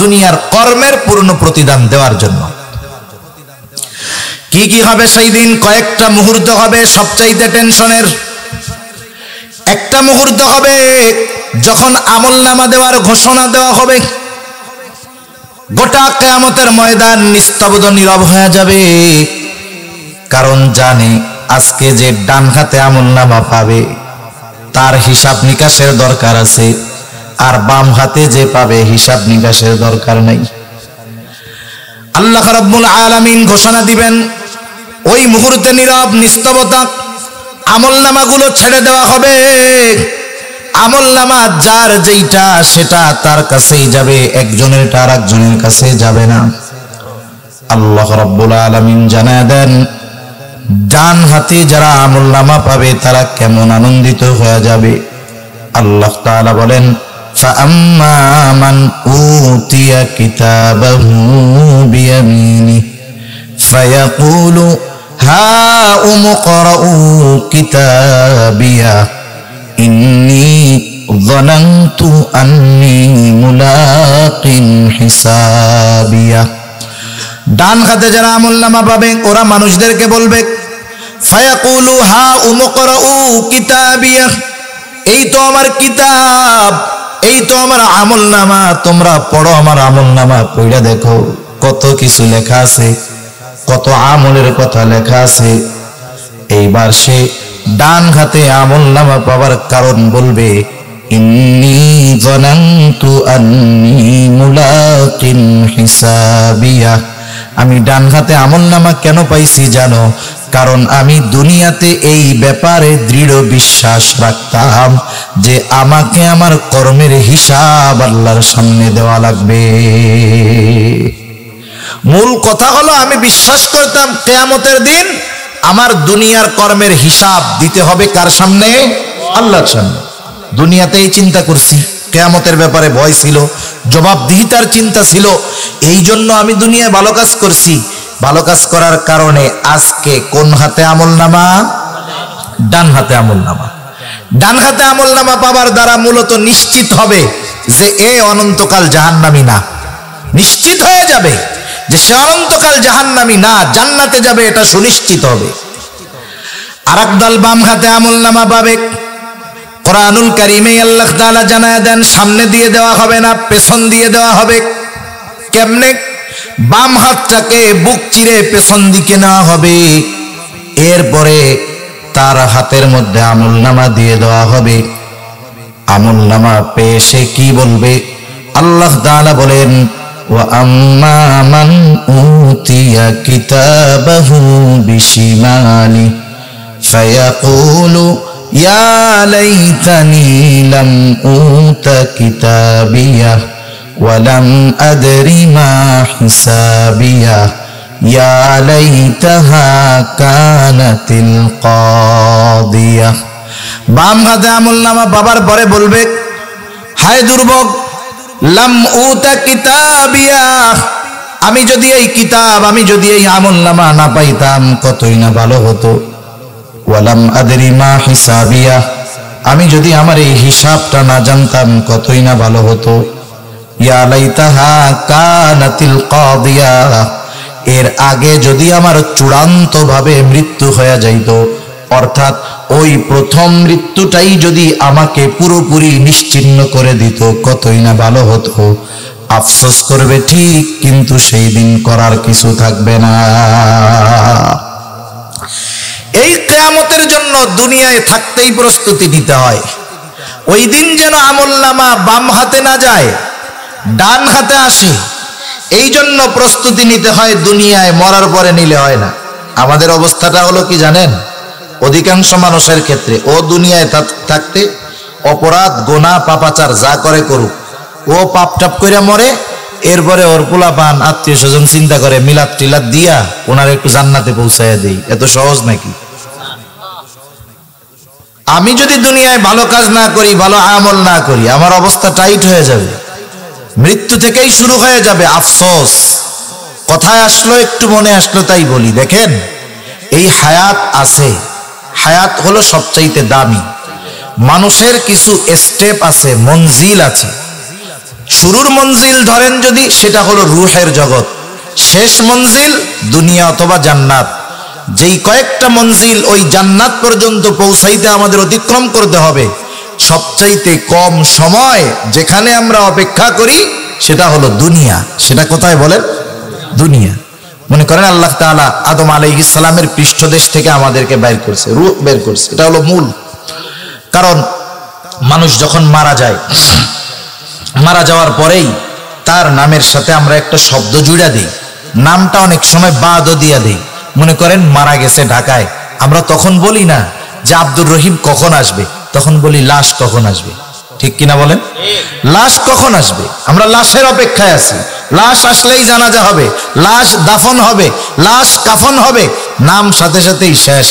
দুনিয়ার কর্মের পূর্ণ প্রতিদান দেওয়ার জন্য। কি কি হবে সেই দিন? কয়েকটা মুহূর্ত হবে সবচাইতে টেনশনের। একটা মুহূর্ত হবে যখন আমলনামা দেওয়ার ঘোষণা দেওয়া হবে। গোটা কিয়ামতের ময়দান নিস্তব্ধ নীরব হয়ে যাবে, কারণ জানে আজকে যে ডান হাতে আমলনামা পাবে তার হিসাব নিকাশের দরকার আছে, আর বাম হাতে যে পাবে হিসাব নিকাশের দরকার নাই। আল্লাহ রাব্বুল আলামিন ঘোষণা দিবেন, ওই মুহূর্তে নীরব নিস্তবতা, আমলনামাগুলো ছেড়ে দেওয়া হবে। আমলনামা যার যেইটা সেটা তার কাছেই যাবে, একজনেরটা আরেকজনের কাছে যাবে না। আল্লাহ রাব্বুল আলামিন জানায় দেন ডান হাতে যারা আমলনামা পাবে তারা কেমন আনন্দিত হয়ে যাবে। আল্লাহ তাআলা বলেন فأما من أوتي كتابه بيمينه فيقول هاؤم اقرءوا كتابيه إني ظننت أني ملاق حسابيه। ডান হাতে যারা আমলনামা পাবে ওরা মানুষদেরকে বলবে ফায়াকুলু হাউম ইকরাউ কিতাবিয়া, এই তো আমার কিতাব, এই তো আমার আমলনামা, তোমরা পড়ো আমার আমলনামা, পড়া দেখো কত কিছু লেখা আছে, কত আমলের কথা লেখা আছে। এইবার সে ডান হাতে আমলনামা পাওয়ার কারণ বলবে ইন্নী যানানতু আন্নী মুলাকিন হিসাবিয়া, আমি ডান হাতে আমলনামা কেন পাইছি জানো? কারণ আমি দুনিয়াতে এই ব্যাপারে দৃঢ় বিশ্বাস রাখতাম যে আমাকে আমার কর্মের হিসাব আল্লাহর সামনে দেওয়া লাগবে। মূল কথা হলো আমি বিশ্বাস করতাম কিয়ামতের দিন আমার দুনিয়ার কর্মের হিসাব দিতে হবে কার সামনে? আল্লাহর সামনে। দুনিয়াতেই চিন্তা করছি, কিয়ামতের ব্যাপারে ভয় ছিল, জবাবদিহিতার চিন্তা ছিল, এই জন্য আমি দুনিয়ায় ভালো কাজ করছি। ভালো কাজ করার কারণে আজকে কোন হাতে আমলনামা? ডান হাতে আমলনামা। ডান হাতে আমলনামা পাওয়ার দ্বারা মূলত নিশ্চিত হবে যে এ অনন্তকাল জাহান্নামী না, নিশ্চিত হয়ে যাবে যে সে অনন্তকাল জাহান্নামী না, জান্নাতে যাবে, এটা সুনিশ্চিত হবে। আরেক দল বাম হাতে আমলনামা পাবে। কোরআনুল কারীমে আল্লাহ তাআলা জানায় দেন সামনে দিয়ে দেওয়া হবে না, পেছন দিয়ে দেওয়া হবে। কেমনে? বাম হাতটাকে বুক চিরে পেছন দিকে নেওয়া হবে, এরপরে তার হাতের মধ্যে আমলনামা দিয়ে দেওয়া হবে। আমলনামা পেয়ে সে কি বলবে? আল্লাহ তাআলা বলেন ওয়া আম্মা মান উতিয়া কিতাবাহু বিশিমালি ফায়াকুলু ইয়া লাইতানি লাম উতা কিতাবিয়া ওয়ালাম আদরি মা হিসাবিয়া ইয়া লাইতাহা কানাতিল কাদিয়া। বাম হাতে আমলনামা বাবার পরে বলবে হায় দুর্ভোগ, লাম উতা কিতাবিয়া, আমি যদি এই কিতাব, আমি যদি এই আমলনামা না পাইতাম কতই না ভালো হতো। ওয়ালাম আদরি মা হিসাবিয়া, আমি যদি আমার এই হিসাবটা না জানতাম কতই না ভালো হতো। ইয়া লাইতাহা কানাতিল কাদিয়া, এর আগে যদি আমার চূড়ান্ত ভাবে মৃত্যু হয়ে যাইত, অর্থাৎ ওই প্রথম মৃত্যুটাই যদি আমাকে পুরোপুরি নিশ্চিহ্ন করে দিত কতই না ভালো হতো। আফসোস করবে ঠিক, কিন্তু সেই দিন করার কিছু থাকবে না। এই কিয়ামতের জন্য দুনিয়ায় থাকতেই প্রস্তুতি নিতে হয়। ওই দিন যেন আমলনামা বাম হাতে না যায়, ডান হাতে আসে, এই জন্য প্রস্তুতি নিতে হয়। দুনিয়ায় মরার পরে নিলে হয় না। আমাদের অবস্থাটা হলো কি জানেন? অধিকাংশ মানুষের ক্ষেত্রে ও দুনিয়ায় থাকতে অপরাধ, গোনা, পাপাচার যা করে করুক, ও পাপ টাপ করে মরে, এরপরে ওর পোলাপান আত্মীয় স্বজন চিন্তা করে মিলাদ টিলাদ দিয়া ওনার একটু জান্নাতে পৌঁছাইয়া দেই। এত সহজ নাকি? আমি যদি দুনিয়ায় ভালো কাজ না করি, ভালো আমল না করি, আমার অবস্থা টাইট হয়ে যাবে, মৃত্যু থেকেই শুরু হয়ে যাবে আফসোস। কথায় আসলো, একটু মনে আসলো তাই বলি। দেখেন, এই হায়াত আছে, হায়াত হলো সবচাইতে দামি। মানুষের কিছু স্টেপ আছে, মঞ্জিল আছে। শুরুর মঞ্জিল ধরেন যদি, সেটা হলো রূহের জগৎ। শেষ মঞ্জিল দুনিয়া অথবা জান্নাত। যেই কয়েকটা মঞ্জিল ওই জান্নাত পর্যন্ত পৌঁছাইতে আমাদের অতিক্রম করতে হবে, সবচাইতে কম সময় যেখানে আমরা অপেক্ষা করি সেটা হলো দুনিয়া। সেটা কোথায় বলেন? দুনিয়া। মনে করেন আল্লাহ তাআলা আদম আলাইহিস সালামের পৃষ্ঠদেশ থেকে আমাদেরকে বের করছে, রূহ বের করছে, এটা হলো মূল। কারণ মানুষ যখন মারা যায়, মারা যাওয়ার পরেই তার নামের সাথে আমরা একটা শব্দ জুড়া দিই, নামটা অনেক সময় বাদও দিয়া দিই। মনে করেন মারা গেছে ঢাকায়, আমরা তখন বলি না যে আব্দুর রহিম কখন আসবে, তখন বলি লাশ কখন আসবে। ঠিক কিনা বলেন? লাশ কখন আসবে? আমরা লাশের অপেক্ষায় আছি। লাশ আসলেই জানাজা হবে, লাশ দাফন হবে, লাশ কাফন হবে, নাম সাথে সাথেই শেষ।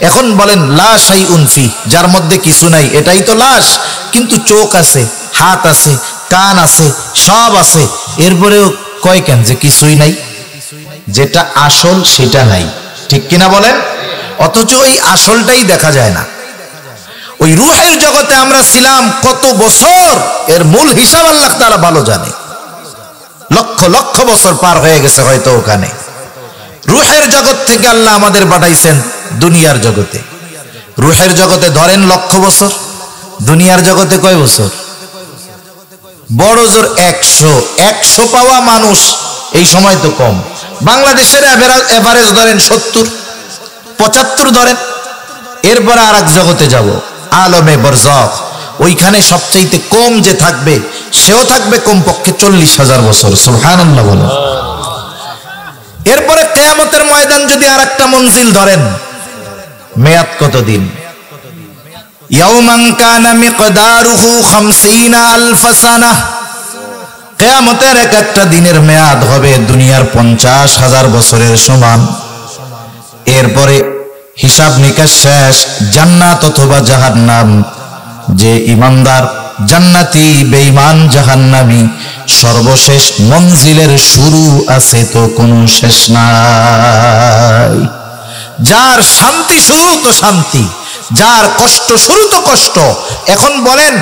এখন বলেন লা শাইউন ফি, যার মধ্যে কিছু নাই, এটাই তো লাশ। কিন্তু চোখ আছে, হাত আছে, কান আছে, সব আছে, এরপরেও কয় কেন যে কিছুই নাই? যেটা আসল সেটা নাই, ঠিক কিনা বলেন? অথচ ওই আসলটাই দেখা যায় না। ওই রূহের জগতে আমরা ছিলাম কত বছর, এর মূল হিসাব আল্লাহ তাআলা ভালো জানে। লক্ষ লক্ষ বছর পার হয়ে গেছে হয়তো ওখানে। রূহের জগৎ থেকে আল্লাহ আমাদের পাঠাইছেন দুনিয়ার জগতে। রূহের জগতে ধরেন লক্ষ বছর, দুনিয়ার জগতে কয় বছর? বড় জোর 100 পাওয়া মানুষ এই সময় তো কম। বাংলাদেশের এভারেজ ধরেন 70-75 ধরেন। এরপরে আর এক জগতে যাব, আলমে বরজাখ। ওইখানে সবচাইতে কম যে থাকবে সেও থাকবে কমপক্ষে 40,000 বছর। সুবহানাল্লাহ বলেন। এরপরে কিয়ামতের ময়দান যদি আর একটা মঞ্জিল ধরেন, মেয়াদ কতদিন? ইয়াউমান কানা মিকদারুহু 50,000 সানাহ। কিয়ামতের এক একটা দিনের মেয়াদ হবে দুনিয়ার 50,000 বছরের সমান। এরপরে হিসাব নিকাশ শেষ, জান্নাত অথবা জাহান্নাম। যে ইমানদার জান্নাতি, বেঈমান জাহান্নামী। সর্বশেষ মঞ্জিলের শুরু আছে তো কোনো শেষ নাই। যার শান্তি শুরু তো শান্তি, যার কষ্ট শুরু তো কষ্ট। এখন বলেন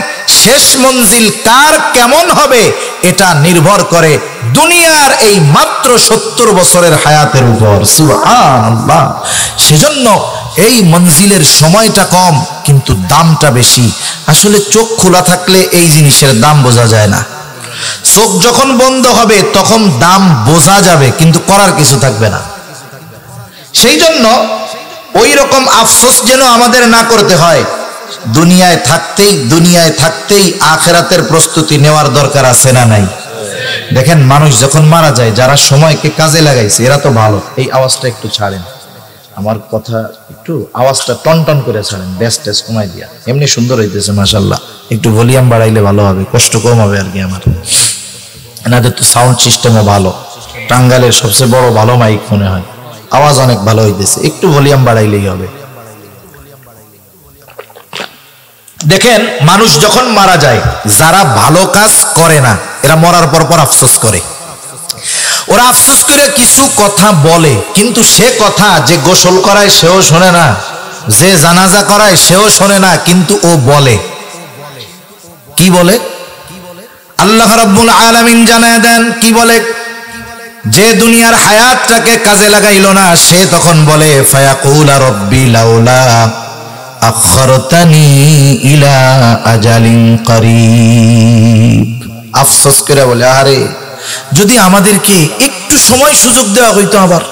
শেষ মঞ্জিল কার কেমন হবে? এটা নির্ভর করে দুনিয়ার এই মাত্র 70 বছরের হায়াতের উপর। সুবহানাল্লাহ। সেজন্য এই মঞ্জিলের সময়টা কম কিন্তু দামটা বেশি। আসলে চোখ খোলা থাকলে এই জিনিসের দাম বোঝা যায় না। চোখ যখন বন্ধ হবে তখন দাম বোঝা যাবে, কিন্তু করার কিছু থাকবে না। সেই জন্য ওই রকম আফসোস যেন আমাদের না করতে হয়। দুনিয়ায় থাকতেই আখিরাতের প্রস্তুতি নেওয়ার দরকার আছে না নাই? দেখেন মানুষ যখন মারা যায়, যারা সময়কে কাজে লাগাইছে এরা তো ভালো। এই আওয়াজটা একটু ছাড়েন, আমার কথা একটু আওয়াজটা টন করে ছাড়েন, ব্যাস ট্যাস কমাই দিয়া। এমনি সুন্দর হইতেছে মাশাআল্লাহ, একটু ভলিউম বাড়াইলে ভালো হবে, কষ্ট কম হবে আর কি। আমার এনাদের তো সাউন্ড সিস্টেমও ভালো, টাঙ্গাইলের সবচেয়ে বড় ভালো মাইক মনে হয়, আওয়াজ অনেক ভালো হইতেছে, একটু ভলিউম বাড়াইলেই হবে। দেখেন মানুষ যখন মারা যায়, যারা ভালো কাজ করে না এরা মরার পর আফসোস করে। ওরা আফসোস করে কিছু কথা বলে, কিন্তু সে কথা যে গোসল করায় সেও শোনে না, যে জানাজা করায় সেও শোনে না, কিন্তু ও বলে। কি বলে? আল্লাহ রাব্বুল আলামিন জানায় দেন কি বলে? যে দুনিয়ার হায়াতটাকে কাজে লাগাইলো না, সে তখন বলে ফায়াকুলা রব্বি লাউলা আখরতানি ইলা আজালিন করিব। আফসোস করে বলে, আরে যদি আমাদেরকে একটু সময় সুযোগ দেওয়া হইতো, আবার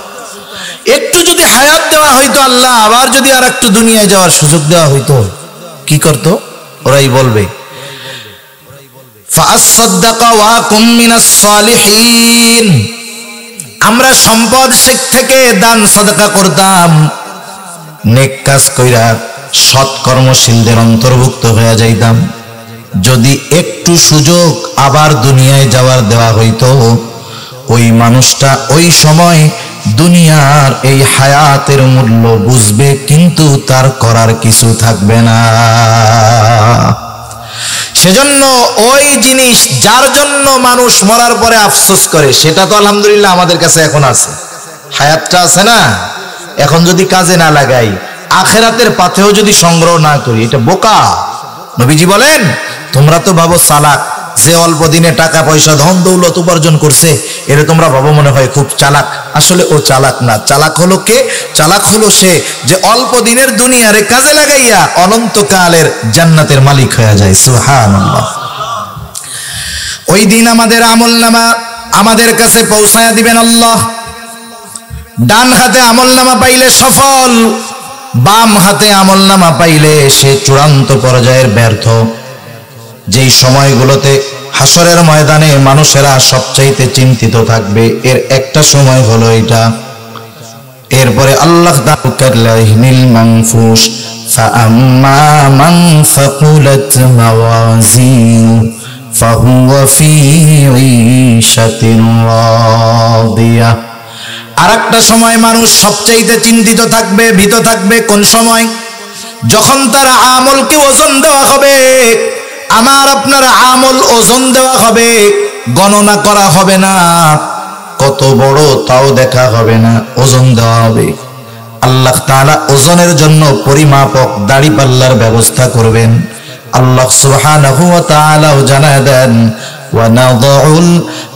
একটু যদি হায়াত দেওয়া হইতো, আল্লাহ আবার যদি আর একটু দুনিয়ায় যাওয়ার সুযোগ দেওয়া হইতো, কি করতো? ওরাই বলবে ফাআসসাদদাকা ওয়া কুম মিনাস সালিহিন। আমরা সম্পদ থেকে দান সাদকা করতাম, নেক কাজ কইরা সৎ কর্মশীলদের অন্তর্ভুক্ত হয়ে যাইতাম। যদি একটু সুযোগ আবার দুনিয়ায় যাওয়ার দেওয়া হইতো, ওই মানুষটা ওই সময় দুনিয়ার এই হায়াতের মূল্য বুঝবে, কিন্তু তার করার কিছু থাকবে না। সেজন্য ওই জিনিস যার জন্য মানুষ মরার পরে আফসোস করে, সেটা তো আলহামদুলিল্লাহ আমাদের কাছে এখন আছে, হায়াতটা আছে না। এখন যদি কাজে না লাগাই, আখিরাতের পাথেও যদি সংগ্রহ না করি, এটা বোকা। নবীজি বলেন তোমরা তো ভাবো চালাক, যে অল্প দিনে টাকা পয়সা ধন দৌলত উপার্জন করছে এটা তোমরা ভাবো মনে হয় খুব চালাক। আসলে ও চালাক না। চালাক হলো কে? চালাক হলো সে যে অল্প দিনের দুনিয়ারে কাজে লাগাইয়া অনন্তকালের জান্নাতের মালিক হয়ে যায়। সুবহানাল্লাহ। ওই দিন আমাদের আমলনামা আমাদের কাছে পৌঁছায়া দিবেন আল্লাহ। ডান হাতে আমলনামা পাইলে সফল, বাম হাতে আমলনামা পাইলে সে চূড়ান্ত পর্যায়ের ব্যর্থ। যেই সময়গুলোতে হাসরের ময়দানে মানুষেরা সবচাইতে চিন্তিত থাকবে, এর একটা সময় হলো এটা। এরপরে আল্লাহ মানফুস فأما من ثقلت موازينه فهو في عيشة راضية। আরেকটা সময় মানুষ সবচাইতে চিন্তিত থাকবে, ভীত থাকবে। কোন সময়? যখন তার আমলকে ওজন দেওয়া হবে। আমার আপনার আমল ওজন দেওয়া হবে, গণনা করা হবে না, কত বড় তাও দেখা হবে না, ওজন দেওয়া হবে। আল্লাহ তাআলা ওজনের জন্য পরিমাপক দাড়িপাল্লার ব্যবস্থা করবেন। আল্লাহ সুবহানাহু ওয়া তাআলা জানায় দেন, ওয়া নাযাউল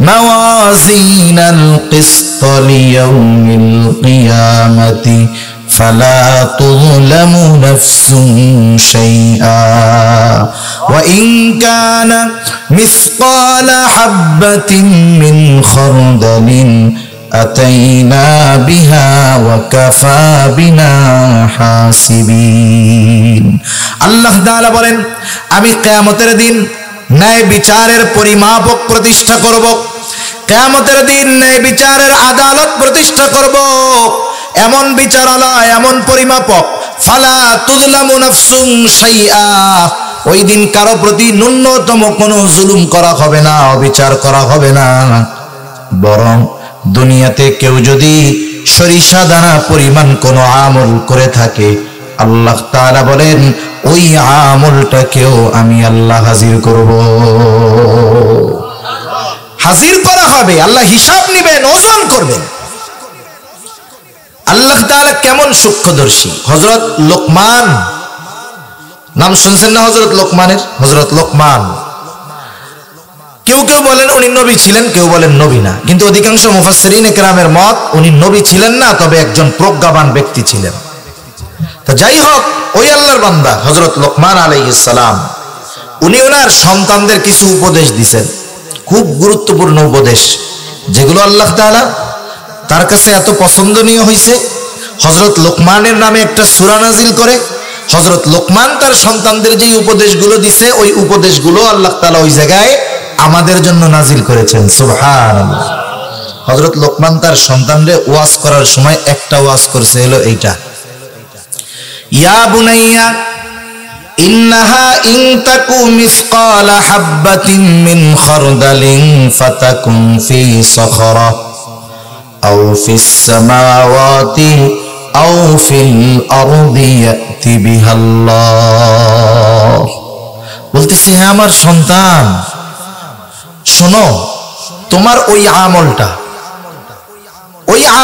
মাওয়াজিনাল কিসত লিয়াউমিল কিয়ামাতি ফালা তুযলামু নাফসুন শাইআ ওয়া ইন কানা মিসকালা হাববাতিন মিন খারদালিন আতাইনা বিহা ওয়া কাফা বিনা হাসিবিন। আল্লাহ তাআলা বলেন, আমি কিয়ামতের দিন ন্যায় বিচারের পরিমাপক প্রতিষ্ঠা করব। কিয়ামতের দিন ন্যায় বিচারের আদালত প্রতিষ্ঠা করব। এমন বিচারালয়, এমন পরিমাপক, ফালা তুযলামু নাফসুন শাইআ, ওই দিন কারো প্রতি ন্যূনতম কোনো জুলুম করা হবে না, অবিচার করা হবে না। বরং দুনিয়াতে কেউ যদি সরিষা দানা পরিমাণ কোনো আমল করে থাকে, আল্লাহ তাআলা বলেন ওই আমলটাকেও আমি আল্লাহ হাজির করব। হাজির করা হবে, আল্লাহ হিসাব নেবেন, ওজন করবেন। আল্লাহ তাআলা কেমন সূক্ষ্মদর্শী। হযরত লোকমান নাম শুনছেন না? হযরত লোকমানের, হযরত লোকমান। কেউ কেউ বলেন উনি নবী ছিলেন, কেউ বলেন নবী না, কিন্তু অধিকাংশ মুফাসসিরিন ইকরামের মত উনি নবী ছিলেন না, তবে একজন প্রজ্ঞাবান ব্যক্তি ছিলেন। তা যাই হোক, ওই আল্লাহর বান্দা হযরত লোকমান আলাইহিস সালাম, উনি ওনার সন্তানদের কিছু উপদেশ দিয়েছেন, খুব গুরুত্বপূর্ণ উপদেশ, যেগুলো আল্লাহ তাআলা তার কাছে এত পছন্দনীয় হয়েছে। হযরত লোকমানের নামে একটা সূরা নাজিল করে হযরত লোকমান তার সন্তানদের যে উপদেশগুলো দিছে, ওই উপদেশগুলো আল্লাহ তাআলা ওই জায়গায় আমাদের জন্য নাজিল করেছেন। সুবহানাল্লাহ। হযরত লোকমান তার সন্তানদের ওয়াজ করার সময় একটা ওয়াজ করছে, হলো এইটা, ইয়া বুনাইয়া ইন্নাহা ইন তাকু মিসকালা হাববাতিন মিন খারদালিন ফাতাকুন ফি সখরা আও ফিস সামাওয়াতি আও ফিল আরদি ইয়াতি বিহাল্লাহ। বলতেছে, হ্যাঁ আমার সন্তান, শোনো, তোমার ওই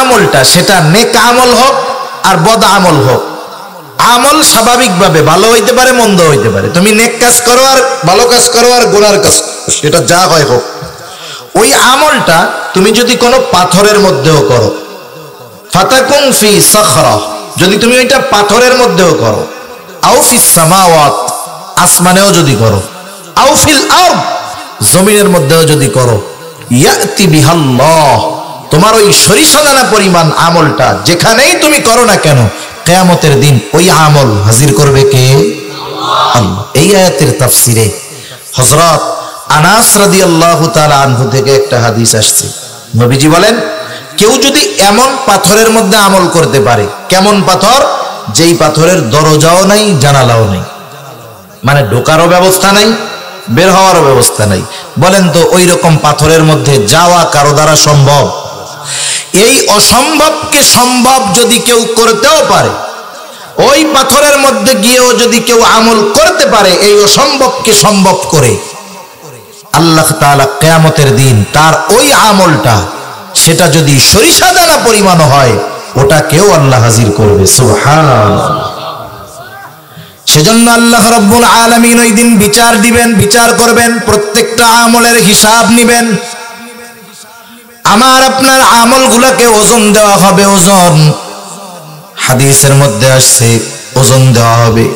আমলটা সেটা নেক আমল হোক আর বদ আমল হোক, আমল স্বাভাবিকভাবে ভালো হইতে পারে, মন্দ হইতে পারে। তুমি নেক কাজ করো আর ভালো কাজ করো আর গুনার কাজ, সেটা যা হয় হোক, ওই আমলটা তুমি যদি কোনো পাথরের মধ্যেও করো, ফাতাকুন ফি সখরা, যদি তুমি ওইটা পাথরের মধ্যেও করো, আও ফিস সামাওয়াত, আসমানেও যদি করো, আও ফিল আরদ, জমিনের মধ্যেও যদি করো, ইয়াতি বিহাল্লাহ, তোমার ওই সরিষা দানা পরিমাণ আমলটা যেখানেই তুমি করো না কেন, কিয়ামতের দিন ওই আমল হাজির করবে কে? আল্লাহ। এই আয়াতের তাফসিরে হযরত আনাস রাদিয়াল্লাহু তাআলা আনহু থেকে একটা হাদিস আসছে। নবীজি বলেন, কেউ যদি এমন পাথরের মধ্যে আমল করতে পারে, কেমন পাথর? যেই পাথরের দরজাও নাই, জানালাও নাই, মানে ঢোকারও ব্যবস্থা নাই, বের হওয়ারও ব্যবস্থা নাই। বলেন তো ওই রকম পাথরের মধ্যে যাওয়া কারো দ্বারা সম্ভব? এই অসম্ভবকে সম্ভব যদি কেউ করতেও পারে, ওই পাথরের মধ্যে গিয়েও যদি কেউ আমল করতে পারে, এই অসম্ভবকে সম্ভব করে, আল্লাহ তাআলা কিয়ামতের দিন তার ওই আমলটা, সেটা যদি সরিষা দানা পরিমাণ হয়, ওটাকেও আল্লাহ হাজির করবে। সুবহানাল্লাহ। সেজন্য আল্লাহ রাব্বুল আলামিন ওই দিন বিচার দিবেন, বিচার করবেন, প্রত্যেকটা আমলের হিসাব নিবেন। আমার আপনার আমলগুলোকে ওজন দেওয়া হবে, ওজন। হাদিসের মধ্যে আসছে ওজন দেওয়া হবে।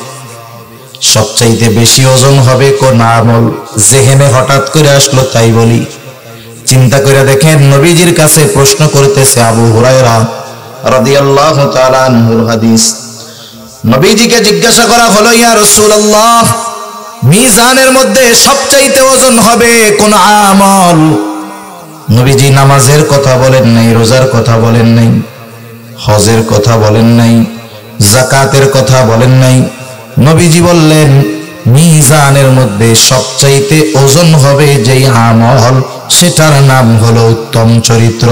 সবচাইতে বেশি ওজন হবে কোন আমল? যেহেনে হঠাৎ করে আসলো তাই বলি। চিন্তা করে দেখেন, নবীজির কাছে প্রশ্ন করতেছে আবু হুরায়রা রাদিয়াল্লাহু তাআলা আনহুর হাদিস। নবীজিকে জিজ্ঞাসা করা হলো, ইয়া রাসূলুল্লাহ, মিজানের মধ্যে সবচাইতে ওজন হবে কোন আমল? নবীজি নামাজের কথা বলেন নাই, রোজার কথা বলেন নাই, হজের কথা বলেন নাই, যাকাতের কথা বলেন নাই, নবীজি বললেন মিজানের মধ্যে সবচাইতে ওজন হবে যেই আমল, সেটার নাম হলো উত্তম চরিত্র।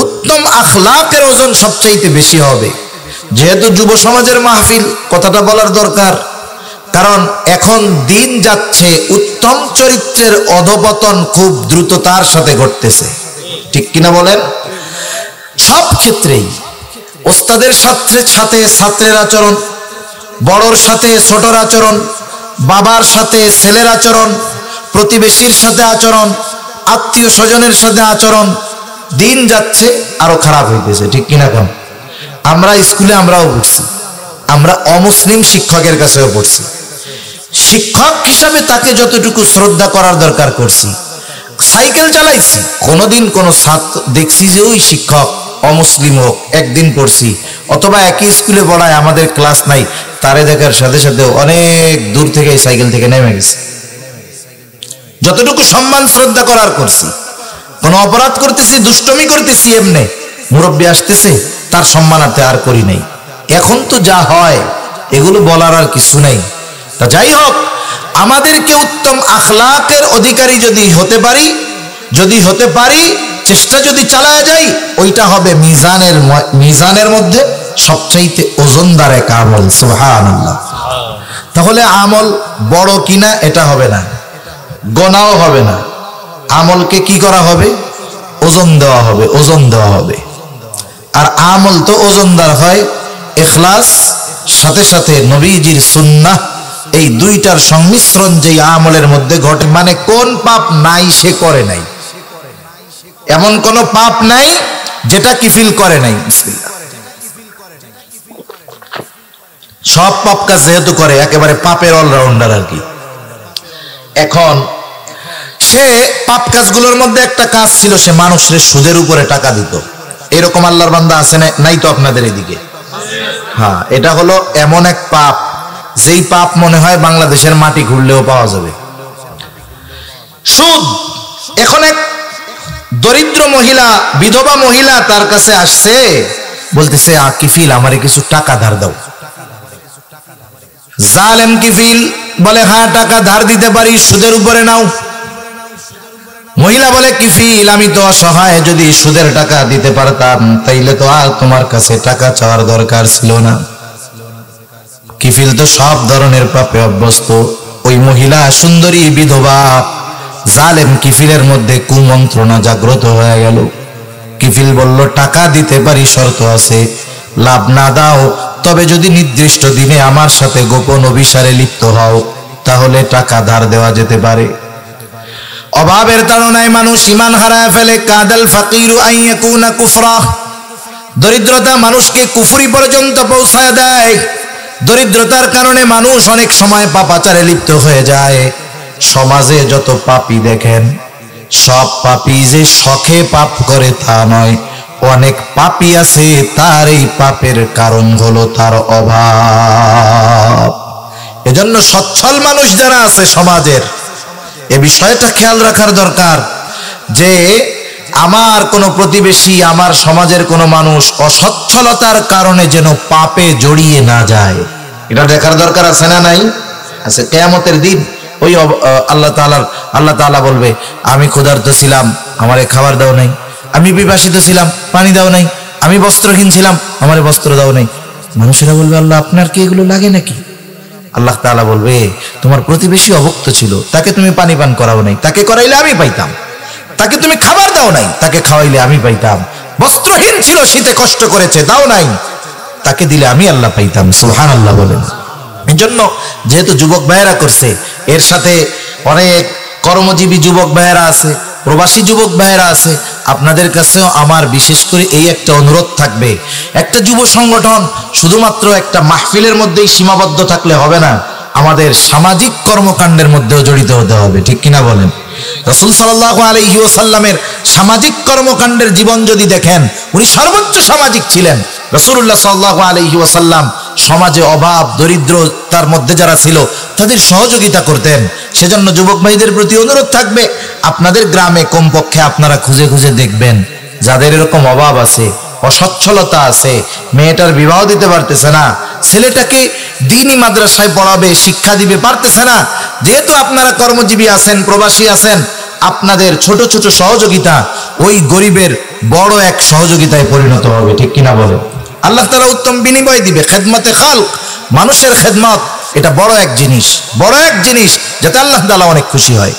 উত্তম আখলাকের ওজন সবচাইতে বেশি হবে। যেহেতু যুব সমাজের মাহফিল, কথাটা বলার দরকার, কারণ এখন দিন যাচ্ছে উত্তম চরিত্রের অধপতন খুব দ্রুততার সাথে ঘটতেছে, ঠিক কিনা বলেন? সব ক্ষেত্রেই ওস্তাদের সাথে ছাত্রের আচরণ, বড়র সাথে ছোটর আচরণ, বাবার সাথে ছেলের আচরণ, প্রতিবেশীর সাথে আচরণ, আত্মীয় স্বজনের সাথে আচরণ, দিন যাচ্ছে আরো খারাপ হইতেছে, ঠিক কিনা? কেন আমরা স্কুলে আমরাও পড়ছি, আমরা অমুসলিম শিক্ষকের কাছেও পড়ছি, শিক্ষক হিসাবে তাকে যতটুকু শ্রদ্ধা করার দরকার করছি। সাইকেল চালাইছি, কোনোদিন কোনো ছাত্র দেখছি যে ওই শিক্ষক অমুসলিম হোক, একদিন পড়ছি, অথবা একই স্কুলে পড়ায়, আমাদের ক্লাস নাই, তারে দেখার সাথে সাথে অনেক দূর থেকে সাইকেল থেকে নেমে গেছে। যতটুকু সম্মান শ্রদ্ধা করার করছি, কোনো অপরাধ করতেছি, দুষ্টমি করতেছি, এমনি মুরব্বী আসতেছে তার সম্মানার্থে আর করি নাই। এখন তো যা হয় এগুলো বলার আর কিছু নাই। তা যাই হোক, আমাদেরকে উত্তম আখলাকের অধিকারী যদি হতে পারি, চেষ্টা যদি চালায় যাই, ওইটা হবে মিজানের মধ্যে সবচাইতে ওজনদার এক আমল। সুবহানাল্লাহ। তাহলে আমল বড় কিনা এটা হবে না, গোনাও হবে না, আমলকে কি করা হবে? ওজন দেওয়া হবে, ওজন দেওয়া হবে। আর আমল তো ওজনদার হয় ইখলাস, সাথে সাথে নবীজির সুন্নাহ, এই দুইটার সংমিশ্রণ যেই আমলের মধ্যে ঘটে, মানে কোন পাপ নাই সে করে নাই, এমন কোন পাপ নাই যেটা কিফিল করে নাই। বিসমিল্লাহ। সব পাপ কাজ যেহেতু করে, একেবারে পাপের অলরাউন্ডার আর কি। এখন সে পাপ কাজগুলোর মধ্যে একটা কাজ ছিল, সে মানুষের সুদের উপরে টাকা দিত। এরকম আল্লাহর বান্দা আছে নাই তো আপনাদের এদিকে? হ্যাঁ, এটা হলো এমন এক পাপ, যেই পাপ মনে হয় বাংলাদেশের মাটি ঘুরলেও পাওয়া যাবে। সুদ। এখন এক দরিদ্র মহিলা, বিধবা মহিলা তার কাছে আসছে, বলতেছে কিফিল আমারে কিছু টাকা ধার দাও। জালেম কিফিল বলে হ্যাঁ টাকা ধার দিতে পারি, সুদের উপরে নাও। মহিলা বলে কিফিল আমি তো অসহায়, যদি সুদের টাকা দিতে পারতাম তাইলে তো আর তোমার কাছে টাকা চাওয়ার দরকার ছিল না। কিফিল তো সব ধরনের পাপে অভ্যস্ত। ওই মহিলা সুন্দরী বিধবা, জালেম কিফিলের মধ্যে কুমন্ত্রণা জাগ্রত হয়ে গেল। কিফিল বলল টাকা দিতে পারি, শর্ত আছে, লাভ না দাও, তবে যদি নির্দিষ্ট দিনে আমার সাথে গোপন অভিসারে লিপ্ত হও তাহলে টাকা ধার দেওয়া যেতে পারে। অভাবের তাড়নায় মানুষ ঈমান হারায় ফেলে। কাদাল ফাকিরু আন ইয়াকুনা কুফরা। দরিদ্রতা মানুষকে কুফরি পর্যন্ত পৌঁছায় দেয়। দরিদ্রতার কারণে মানুষ অনেক সময় পাপাচারে লিপ্ত হয়ে যায়। সমাজে যত পাপী দেখেন, সব পাপী যে শখে পাপ করে তা নয়। অনেক পাপী আছে, তার এই পাপের কারণ হলো তার অভাব। এজন্য সচ্ছল মানুষ যারা আছে সমাজের, এ বিষয়টা খেয়াল রাখার দরকার যে আমার কোনো প্রতিবেশী, আমার সমাজের কোনো মানুষ অসচ্ছলতার কারণে যেন পাপে জড়িয়ে না যায়, এটা দেখার দরকার আছে না নাই? আছে। কিয়ামতের দিন ওই আল্লাহ তাআলা বলবে আমি ক্ষুধার্ত ছিলাম, আমারে খাবার দাও নাই, আমি পিপাসিত ছিলাম, পানি দাও নাই, আমি বস্ত্রহীন ছিলাম, আমারে বস্ত্র দাও নাই। মানুষেরা বলবে আল্লাহ আপনার কি এগুলো লাগে নাকি? আল্লাহ তাআলা বলবে তোমার প্রতিবেশী অভুক্ত ছিল, তাকে তুমি পানি পান করাও নাই, তাকে করাইলে আমি পাইতাম। তাকে তুমি খাবার দাও নাই, তাকে খাওয়াইলে আমি পাইতাম। বস্ত্রহীন ছিল, শীতে কষ্ট করেছে, দাও নাই, তাকে দিলে আমি আল্লাহ পাইতাম। সুবহানাল্লাহ বলেন। এই জন্য যেহেতু যুবক ভাইয়েরা করছে, এর সাথে অনেক কর্মজীবী যুবক ভাইয়েরা আছে, প্রবাসী যুবক ভাইয়েরা আছে, আপনাদের কাছেও আমার বিশেষ করে এই একটা অনুরোধ থাকবে, একটা যুব সংগঠন শুধুমাত্র একটা মাহফিলের মধ্যেই সীমাবদ্ধ থাকলে হবে না, আমাদের সামাজিক কর্মকাণ্ডের মধ্যেও জড়িত হতে হবে, ঠিক কিনা বলেন? রাসূল সাল্লাল্লাহু আলাইহি ওয়াসাল্লামের সামাজিক কর্মকাণ্ডের জীবন যদি দেখেন, উনি সর্বোচ্চ সামাজিক ছিলেন। রাসূলুল্লাহ সাল্লাল্লাহু আলাইহি ওয়াসাল্লাম সমাজে অভাব দরিদ্রতার মধ্যে যারা ছিল তাদের সহযোগিতা করতেন। সেজন্য যুবক ভাইদের প্রতি অনুরোধ থাকবে, আপনাদের গ্রামে কমপক্ষে আপনারা খুঁজে খুঁজে দেখবেন যাদের এরকম অভাব আছে, অসচ্ছলতা আছে, মেয়েটার বিবাহ দিতে পারতেছে না, ছেলেটাকে দ্বীনি মাদ্রাসায় পড়াবে, শিক্ষা দিবে, পারতেছে না। যেহেতু আপনারা কর্মজীবী আছেন, প্রবাসী আছেন, আপনাদের ছোট ছোট সহযোগিতা ওই গরিবের বড় এক সহযোগিতায় পরিণত হবে, ঠিক কিনা বলে? আল্লাহ তাআলা উত্তম বিনিময় দিবে। খেদমতে খালক, মানুষের খেদমত, এটা বড় এক জিনিস, বড় এক জিনিস, যাতে আল্লাহ তাআলা অনেক খুশি হয়।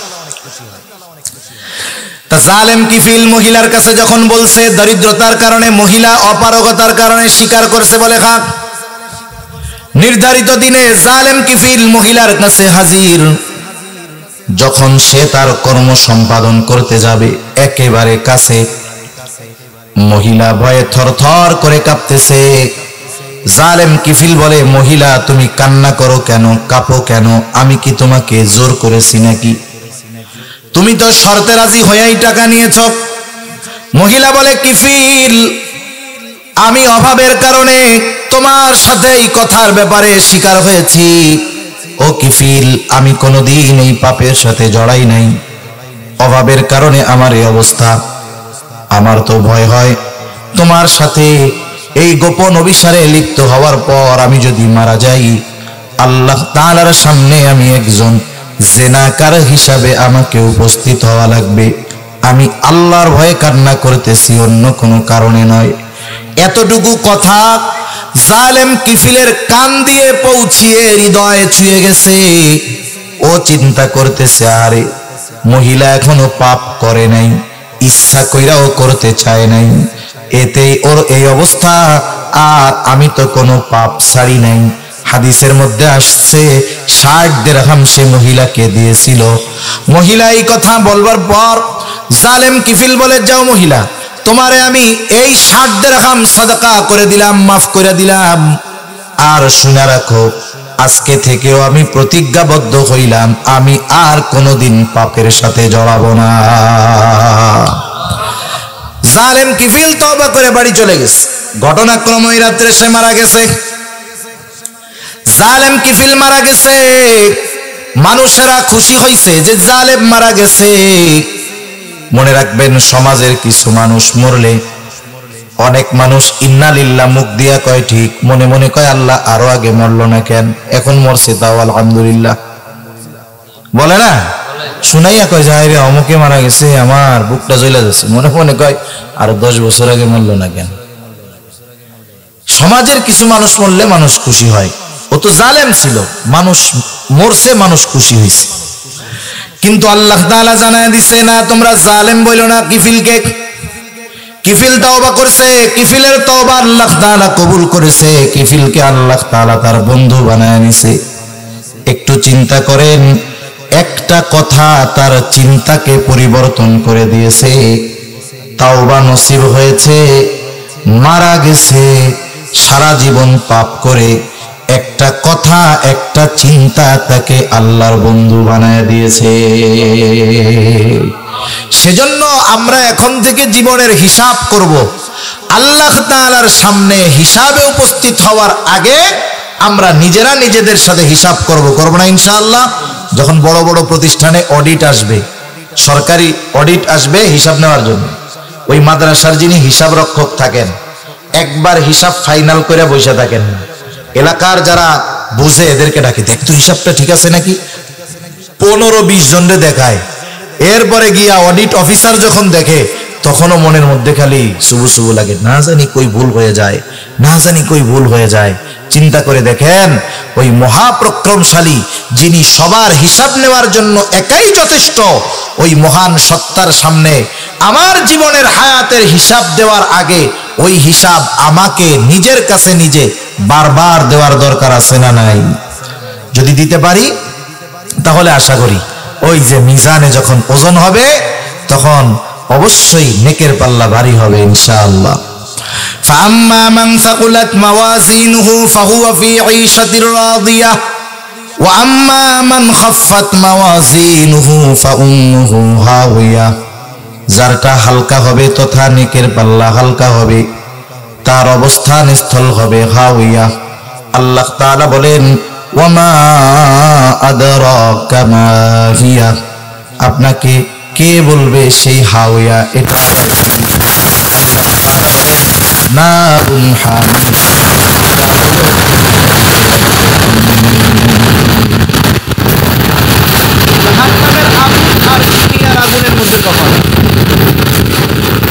তা জালেম কিফিল মহিলার কাছে যখন বলছে, দরিদ্রতার কারণে মহিলা অপারগতার কারণে স্বীকার করছে, বলে খাক। নির্ধারিত দিনে জালেম কিফিল মহিলার কাছে হাজির। যখন সে তার কর্ম সম্পাদন করতে যাবে, একেবারে কাছে, মহিলা ভয়ে থরথর করে কাঁপতেছে। জালেম কিফিল বলে, মহিলা তুমি কান্না করো কেন, কাঁপো কেন? আমি কি তোমাকে জোর করেছি নাকি? তুমি তো শর্তে রাজি হয়েই টাকা নিয়েছ। মহিলা বলে, কিফিল আমি অভাবের কারণে তোমার সাথে এই কথার ব্যাপারে স্বীকার হয়েছি। ও কিফিল, আমি কোনোদিন এই পাপের সাথে জড়াই নাই, অভাবের কারণে আমার এই অবস্থা। আমার তো ভয় হয় তোমার সাথে এই গোপন অভিসারে লিপ্ত হওয়ার পর আমি যদি মারা যাই, আল্লাহ তাআলার সামনে আমি একজন জেনাকার হিসাবে আমাকে উপস্থিত হওয়া লাগবে। আমি আল্লাহর ভয়ে কান্না করতেছি, অন্য কোনো কারণে নয়। এতটুকু কথা জালেম কিফিলের কান দিয়ে পৌঁছিয়ে হৃদয়ে ছুঁয়ে গেছে। ও চিন্তা করতেছে, আরে মহিলা এখনো পাপ করে নাই, ইচ্ছা কইরাও করতে চায় নাই, এতেই ওর এই অবস্থা। আর আমি তো কোনো পাপ ছাড়ি নাই। হাদিসের মধ্যে আসছে 60 দিরহাম সে মহিলাকে দিয়েছিল। মহিলা এই কথা বলবার পর জালেম কিফিল বলে, যাও মহিলা, তোমারে আমি এই 60 দিরহাম সাদাকা করে দিলাম, মাফ করে দিলাম। আর শুনে রাখো, আজকে থেকেও আমি প্রতিজ্ঞাবদ্ধ হইলাম, আমি আর কোনোদিন পাপের সাথে জড়াবো না। জালেম কিফিল তওবা করে বাড়ি চলে গেছে। ঘটনাক্রমে ওই রাত্রে সে মারা গেছে। জালেম কিফিল মারা গেছে। মানুষেরা খুশি হয়েছে যে জালেম মারা গেছে। মনে রাখবেন, সমাজের কিছু মানুষ মরলে অনেক মানুষ ইন্না লিল্লাহ মুখ দিয়া কয় ঠিক, মনে মনে কয় আল্লাহ আরো আগে মরলো না কেন, এখন মরছে তাও আলহামদুলিল্লাহ বলে না। শুনাইয়া কয় যায় রে অমুকে মারা গেছে, আমার বুকটা জ্বলে যাচ্ছে, মনে মনে কয় আর 10 বছর আগে মরলো না কেন। সমাজের কিছু মানুষ মরলে মানুষ খুশি হয়। ও তো জালেম ছিল, মানুষ মরছে, মানুষ খুশি হয়েছে। কিন্তু আল্লাহ তাআলা জানায় দিছে, না তোমরা জালেম বইলো না কিফিলকে। কিফিল তওবা করছে, কিফিলের তওবা আল্লাহ তাআলা কবুল করেছে। কিফিলকে আল্লাহ তাআলা তার বন্ধু বানায় নিছে। একটু চিন্তা করেন, একটা কথা তার চিন্তাকে পরিবর্তন করে দিয়েছে। তওবা নসিব হয়েছে, মারা গেছে সারা জীবন পাপ করে, একটা কথা একটা চিন্তা তাকে আল্লাহর বন্ধু বানায় দিয়েছে। সেজন্য আমরা এখন থেকে জীবনের হিসাব করব। আল্লাহ তাআলার সামনে হিসাবে উপস্থিত হওয়ার আগে আমরা নিজেরা নিজেদের সাথে হিসাব করব না ইনশাআল্লাহ। যখন বড় বড় প্রতিষ্ঠানে অডিট আসবে, সরকারি অডিট আসবে হিসাব নেওয়ার জন্য, ওই মাদ্রাসার যিনি হিসাব রক্ষক থাকেন, একবার হিসাব ফাইনাল করে বসে থাকেন না। এলাকার যারা বুঝে এদেরকে ডাকে, দেখ তো হিসাবটা ঠিক আছে নাকি। 15-20 জনরে দেখায়। এরপরে গিয়া অডিট অফিসার যখন দেখে, তখনও মনের মধ্যে খালি সুবু সুবু লাগে, না জানি কই ভুল হয়ে যায়, না জানি কই ভুল হয়ে যায়। চিন্তা করে দেখেন, ওই মহাপ্রক্রমশালী যিনি সবার হিসাব নেওয়ার জন্য একাই যথেষ্ট, ওই মহান সত্তার সামনে আমার জীবনের হায়াতের হিসাব দেওয়ার আগে ওই হিসাব আমাকে নিজের কাছে নিজে বারবার দেওয়ার দরকার আছে না নাই? যদি দিতে পারি তাহলে আশা করি ওই যে মিজানে যখন ওজন হবে তখন অবশ্যই নেকের পাল্লা ভারী হবে ইনশাআল্লাহ। فأما من ثقلت موازينه فهو في عيشة راضية وأما من خفت موازينه فأمه هاوية। যারটা হালকা হবে তথা নেকের পাল্লা হালকা হবে, তার অবস্থান স্থল হবে হাওয়া। আল্লাহ তাআলা বলেন, ওয়ামা আদরাকা মা হিয়া, আপনাকে কে বলবে সেই হাওয়া এটা। নারুন হামিয়া।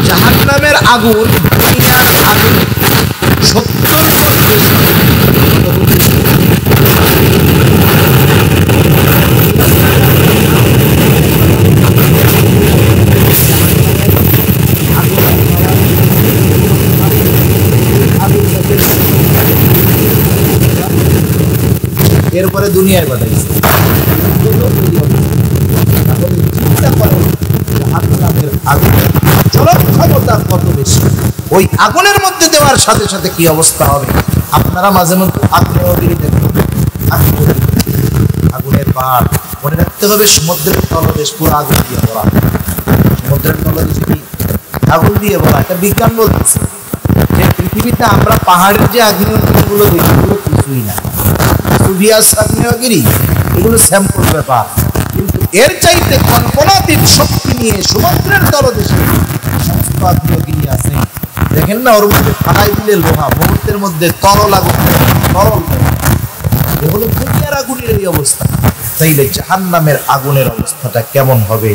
জাহান্নামের আগুন দুনিয়ার আগুন 70 গুণ বেশি। এরপরে দুনিয়ায় পাঠাইছে। চিন্তা করেন জাহান্নামের আগুনের জ্বলন ক্ষমতা কত বেশি। ওই আগুনের মধ্যে দেওয়ার সাথে সাথে কি অবস্থা হবে আপনারা মাঝে মধ্যে আগ্নেয়গিরি দেখবেন। আগুনের পাহাড় মনে রাখতে হবে, সমুদ্রের তলদেশ পুরো আগুন দিয়ে ভরা। সমুদ্রের তলদেশ কি আগুন দিয়ে ভরা। এটা বিজ্ঞান বলতেছে যে পৃথিবীতে আমরা পাহাড়ের যে আগ্নেয়গিরিগুলো দেখি এগুলো কিছুই না। সুভিয়াস আগ্নেয়গিরি এগুলো স্যাম্পল ব্যাপার, কিন্তু এর চাইতে কল্পনাতীত শক্তি নিয়ে সমুদ্রের তলদেশে সমস্ত আগ্নেয়গিরি আছে। দেখেন না, ওর মধ্যে ফালাই দিলে লোহা মুহূর্তের মধ্যে তরল আগুন, তরল এগুলো দুনিয়ার আগুনের এই অবস্থা। তাইলে জাহান্নামের আগুনের অবস্থাটা কেমন হবে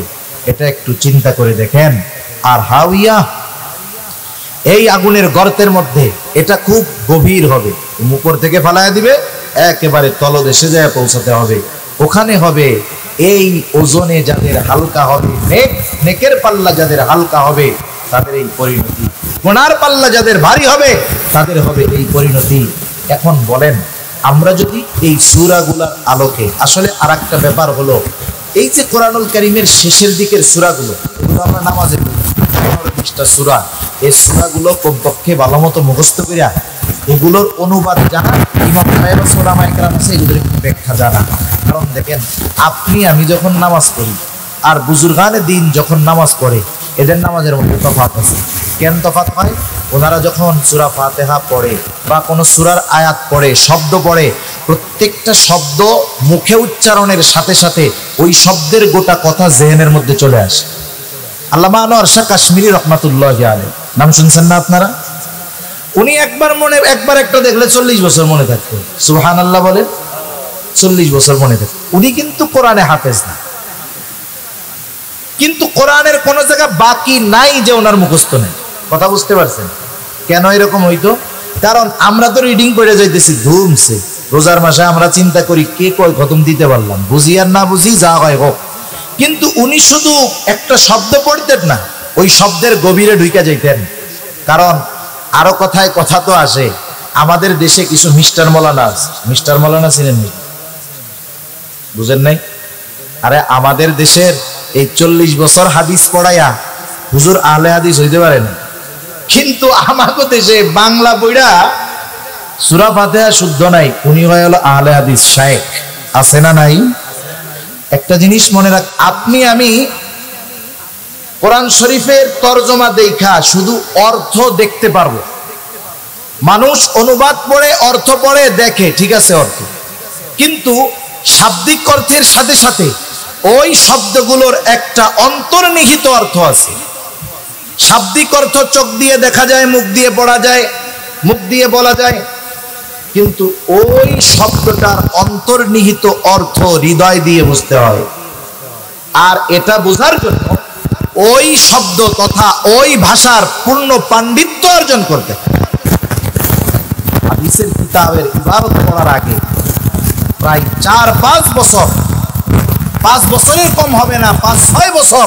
এটা একটু চিন্তা করে দেখেন। আর হাওিয়া, এই আগুনের গর্তের মধ্যে এটা খুব গভীর হবে, উপর থেকে ফালাইয়া দিবে একেবারে তলদেশে যায় পৌঁছাতে হবে। ওখানে হবে এই ওজনে যাদের হালকা হবে, নেকের পাল্লা যাদের হালকা হবে তাদের এই পরিণতি, কোণার পাল্লা যাদের ভারী হবে তাদের হবে এই পরিণতি। এখন বলেন, আমরা যদি এই সূরাগুলোর আলোকে, আসলে আর একটা ব্যাপার হলো এই যে কোরআনুল কারীমের শেষের দিকের সূরাগুলো, এগুলো আমরা নামাজে পড়ি 15টা সূরা, এই সূরাগুলো কমপক্ষে ভালো মতো মুখস্থ করিয়া এগুলোর অনুবাদ জানা, ইমাম সাহেব ওলামায়ে কেরাম আছে এগুলোর একটু ব্যাখ্যা জানা। কারণ দেখেন, আপনি আমি যখন নামাজ পড়ি আর বুজুর্গানে দিন যখন নামাজ পড়ে এদের নামাজের মধ্যে তফাৎ আছে। কেন তফাৎ হয়? ওনারা যখন সূরা ফাতিহা পড়ে বা কোনো সূরার আয়াত পড়ে, শব্দ পড়ে, প্রত্যেকটা শব্দ মুখে উচ্চারণের সাথে সাথে ওই শব্দের গোটা কথা জেহেনের মধ্যে চলে আসে। আল্লামা আনোয়ার শাহ কাশ্মীরি রহমাতুল্লাহি আলাইহি, নাম শুনছেন না আপনারা? উনি একবার একটা দেখলে 40 বছর মনে থাকতো। সুবহানাল্লাহ বলে 40 বছর মনে থাকতো। উনি কিন্তু কোরআনে হাফেজ না, কিন্তু কোরআনের কোন জায়গা বাকি নাই যে ওনার মুখস্থ নেই। কথা বুঝতে পারছেন কেন এরকম হইতো? কারণ আমরা তো রিডিং করে যাইতেছি ধুমছে। রোজার মাসে আমরা চিন্তা করি কে কয় খতম দিতে পারলাম, বুঝি আর না বুঝি যা হয় হোক। কিন্তু উনি শুধু একটা শব্দ পড়তেন না, ওই শব্দের গভীরে ঢুকে যাইতেন। কারণ আরো কথায় কথা তো আসে, আমাদের দেশে কিছু মিস্টার মৌলানা আছে। মিস্টার মৌলানা চিনেন নি? বুঝেন নাই? আরে আমাদের দেশের এই 40 বছর হাদিস পড়াইয়া হুজুর আহলে হাদিস হইতে পারেন, কিন্তু আমাদের দেশে বাংলা বইরা সূরা ফাতিহা শুদ্ধ নাই, উনি হয়ে হলো আহলে হাদিস শায়েখ। আছে না নাই? একটা জিনিস মনে রাখ, আপনি আমি কোরআন শরীফের তরজমা দেখা শুধু অর্থ দেখতে পারবো। মানুষ অনুবাদ পড়ে, অর্থ পড়ে, দেখে ঠিক আছে অর্থ, কিন্তু শাব্দিক অর্থের সাথে সাথে ওই শব্দগুলোর একটা অন্তর্নিহিত অর্থ আছে। শাব্দিক অর্থ চোখ দিয়ে দেখা যায়, মুখ দিয়ে পড়া যায়, মুখ দিয়ে বলা যায়, কিন্তু ওই শব্দটার অন্তর্নিহিত অর্থ হৃদয় দিয়ে বুঝতে হয়। আর এটা বোঝার জন্য ওই শব্দ তথা ওই ভাষার পূর্ণ পাণ্ডিত্য অর্জন করতে হয়। হাদিসের কিতাবের ইবারত পড়ার আগে প্রায় 4-5 বছর, 5 বছরের কম হবে না, 5-6 বছর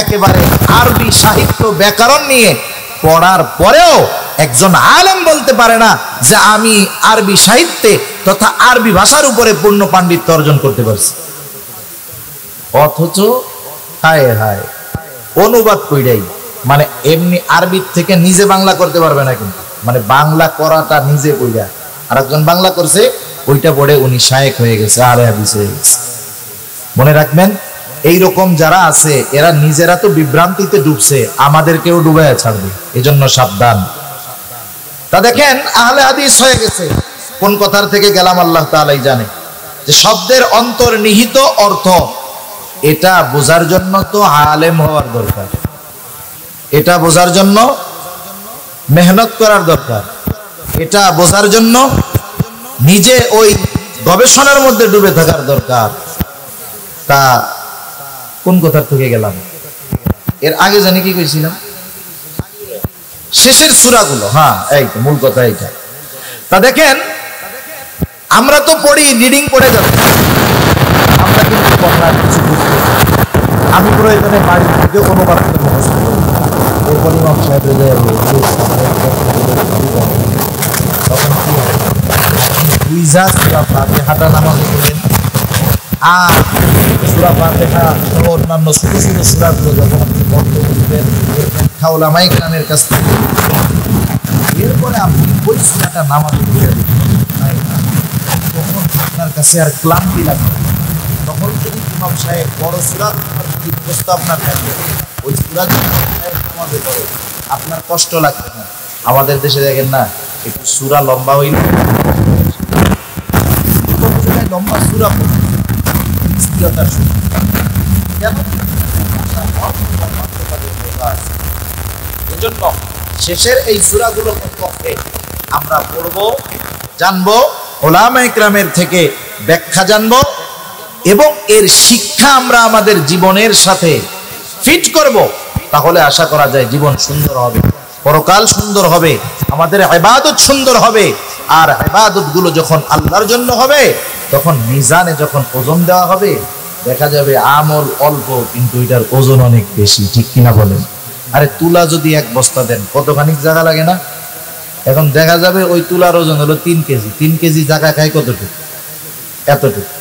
একেবারে আরবি সাহিত্য ব্যাকরণ নিয়ে পড়ার পরেও একজন আলেম বলতে পারে না যে আমি আরবি সাহিত্যে তথা আরবি ভাষার উপরে পূর্ণ পাণ্ডিত্য অর্জন করতে পারছি। অথচ হায় হায় অনুবাদ কইরাই, মানে এমনি আরবির থেকে নিজে বাংলা করতে পারবে না, কিন্তু মানে বাংলা করাটা নিজে কইরা আর একজন বাংলা করছে, ওইটা পড়ে উনি শায়েখ হয়ে গেছে, আলে হাদিস হয়ে গেছে। মনে রাখবেন, এইরকম যারা আছে এরা নিজেরা তো বিভ্রান্তিতে ডুবছে, আমাদেরকেও ডুবাইয়া ছাড়বে, এজন্য সাবধান। তা দেখেন আহলে হাদিস হয়ে গেছে, কোন কথার থেকে গেলাম আল্লাহ তাআলাই জানে। যে শব্দের অন্তর্নিহিত অর্থ, এটা বোঝার জন্য তো আলেম হওয়ার দরকার। এটা বোঝার জন্য মেহনত করার দরকার। এটা বোঝার জন্য নিজে ওই গবেষণার মধ্যে ডুবে থাকার দরকার। তা কোন কথা থেকে গেলাম? এর আগে জানি কি কইছিলাম? শেষের সূরাগুলো। হ্যাঁ, এই তো মূল কথা এইটা। তা দেখেন, আমরা তো পড়ি, রিডিং পড়ে যাচ্ছি, আমরা কিন্তু পড়ার কিছু বুঝতে পারি। আমি প্রয়োজনে বাড়ি থেকে অনুবাদ করে মুখস্থ করি। এরপর ইমাম সাহেব তখন কি হয়, দুই যা সূরা ফাতিহাটা নামাজে পড়েন, আর সূরা ফাতিহা সহ অন্যান্য ছোট ছোট সূরাগুলো যখন আপনি পড়তে বুঝবেন, ওলামায়ে কেরামের কাছ থেকে এরপরে আপনি ওই সূরাটা নামাজে পড়ে দিবেন, তখন আপনার কাছে আর ক্লান্তি লাগবে। তখন যদি ইমাম সাহেব বড় সূরা যদি প্রস্তাব না থাকে, ওই সূরা যদি নামাজে পড়ে আপনার কষ্ট লাগবে না। আমাদের দেশে দেখেন না, একটু সূরা লম্বা হইলে লম্বা সূরা পড়ে স্থিরতার সঙ্গে। কেন? এজন্য শেষের এই সূরাগুলোর পক্ষে আমরা পড়বো, জানবো, ওলামায়ে কেরামের থেকে ব্যাখ্যা জানবো এবং এর শিক্ষা আমরা আমাদের জীবনের সাথে ফিট করব। তাহলে আশা করা যায় জীবন সুন্দর হবে, পরকাল সুন্দর হবে, আমাদের ইবাদত সুন্দর হবে। আর ইবাদত গুলো যখন আল্লাহর জন্য হবে, তখন মিজানে যখন ওজন দেওয়া হবে, দেখা যাবে আমল অল্প কিন্তু এটার ওজন অনেক বেশি। ঠিক কিনা বলেন? আরে তুলা যদি এক বস্তা দেন, কতখানি জায়গা লাগে না? এখন দেখা যাবে ওই তুলার ওজন হলো 3 কেজি। 3 কেজি জায়গা খায় কতটুকু? এতটুকু।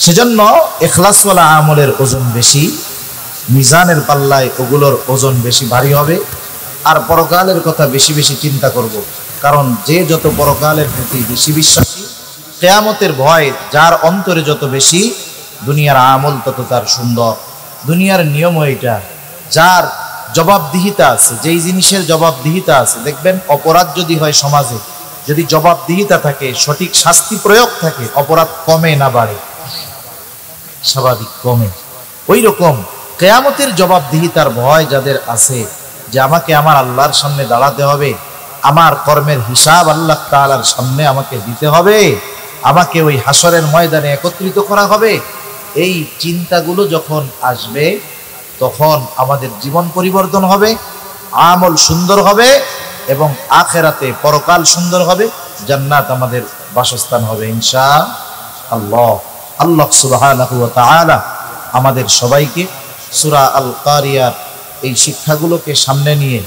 সেজন্য ইখলাসওয়ালা আমলের ওজন বেশি, মিজানের পাল্লায় ওগুলোর ওজন বেশি ভারী হবে। আর পরকালের কথা বেশি বেশি চিন্তা করব, কারণ যে যত পরকালের প্রতি বেশি বিশ্বাসী, কিয়ামতের ভয় যার অন্তরে যত বেশি, দুনিয়ার আমল তত তার সুন্দর। দুনিয়ার নিয়ম এটা, যার জবাবদিহিতা আছে, যেই জিনিসের জবাবদিহিতা আছে, দেখবেন অপরাধ যদি হয় সমাজে, যদি জবাবদিহিতা থাকে, সঠিক শাস্তি প্রয়োগ থাকে, অপরাধ কমে না বাড়ে? স্বাভাবিক কমে। ওই রকম কিয়ামতের জবাবদিহিতার ভয় যাদের আছে, যে আমাকে আমার আল্লাহর সামনে দাঁড়াতে হবে, আমার কর্মের হিসাব আল্লাহ তাআলার সামনে আমাকে দিতে হবে, আমাকে ওই হাসরের ময়দানে একত্রিত করা হবে, এই চিন্তাগুলো যখন আসবে, তখন আমাদের জীবন পরিবর্তন হবে, আমল সুন্দর হবে এবং আখিরাতে পরকাল সুন্দর হবে, জান্নাত আমাদের বাসস্থান হবে ইনশাআল্লাহ। আল্লাহ সুবহানাহু ওয়া তাআলা আমাদের সবাইকে সূরা আল কারিয়ার এই শিক্ষাগুলোকে সামনে নিয়ে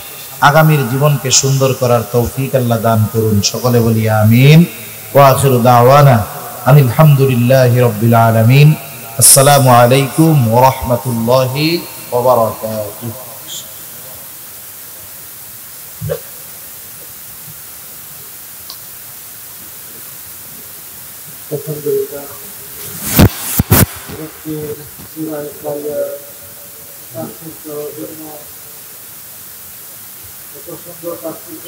আগামীর জীবনকে সুন্দর করার তৌফিক আল্লাহ দান করুন। সকলে বলি আমিন। ওয়া আখিরু দাওয়ানা আনিল হামদুলিল্লাহি রাব্বিল আলামিন। আসসালামু আলাইকুম ওয়া রাহমাতুল্লাহি ওয়া বারাকাতুহু। আলহামদুলিল্লাহ, সূরা আল-কারিয়ার তাফসীর করার জন্য এত সুন্দর তাফসীর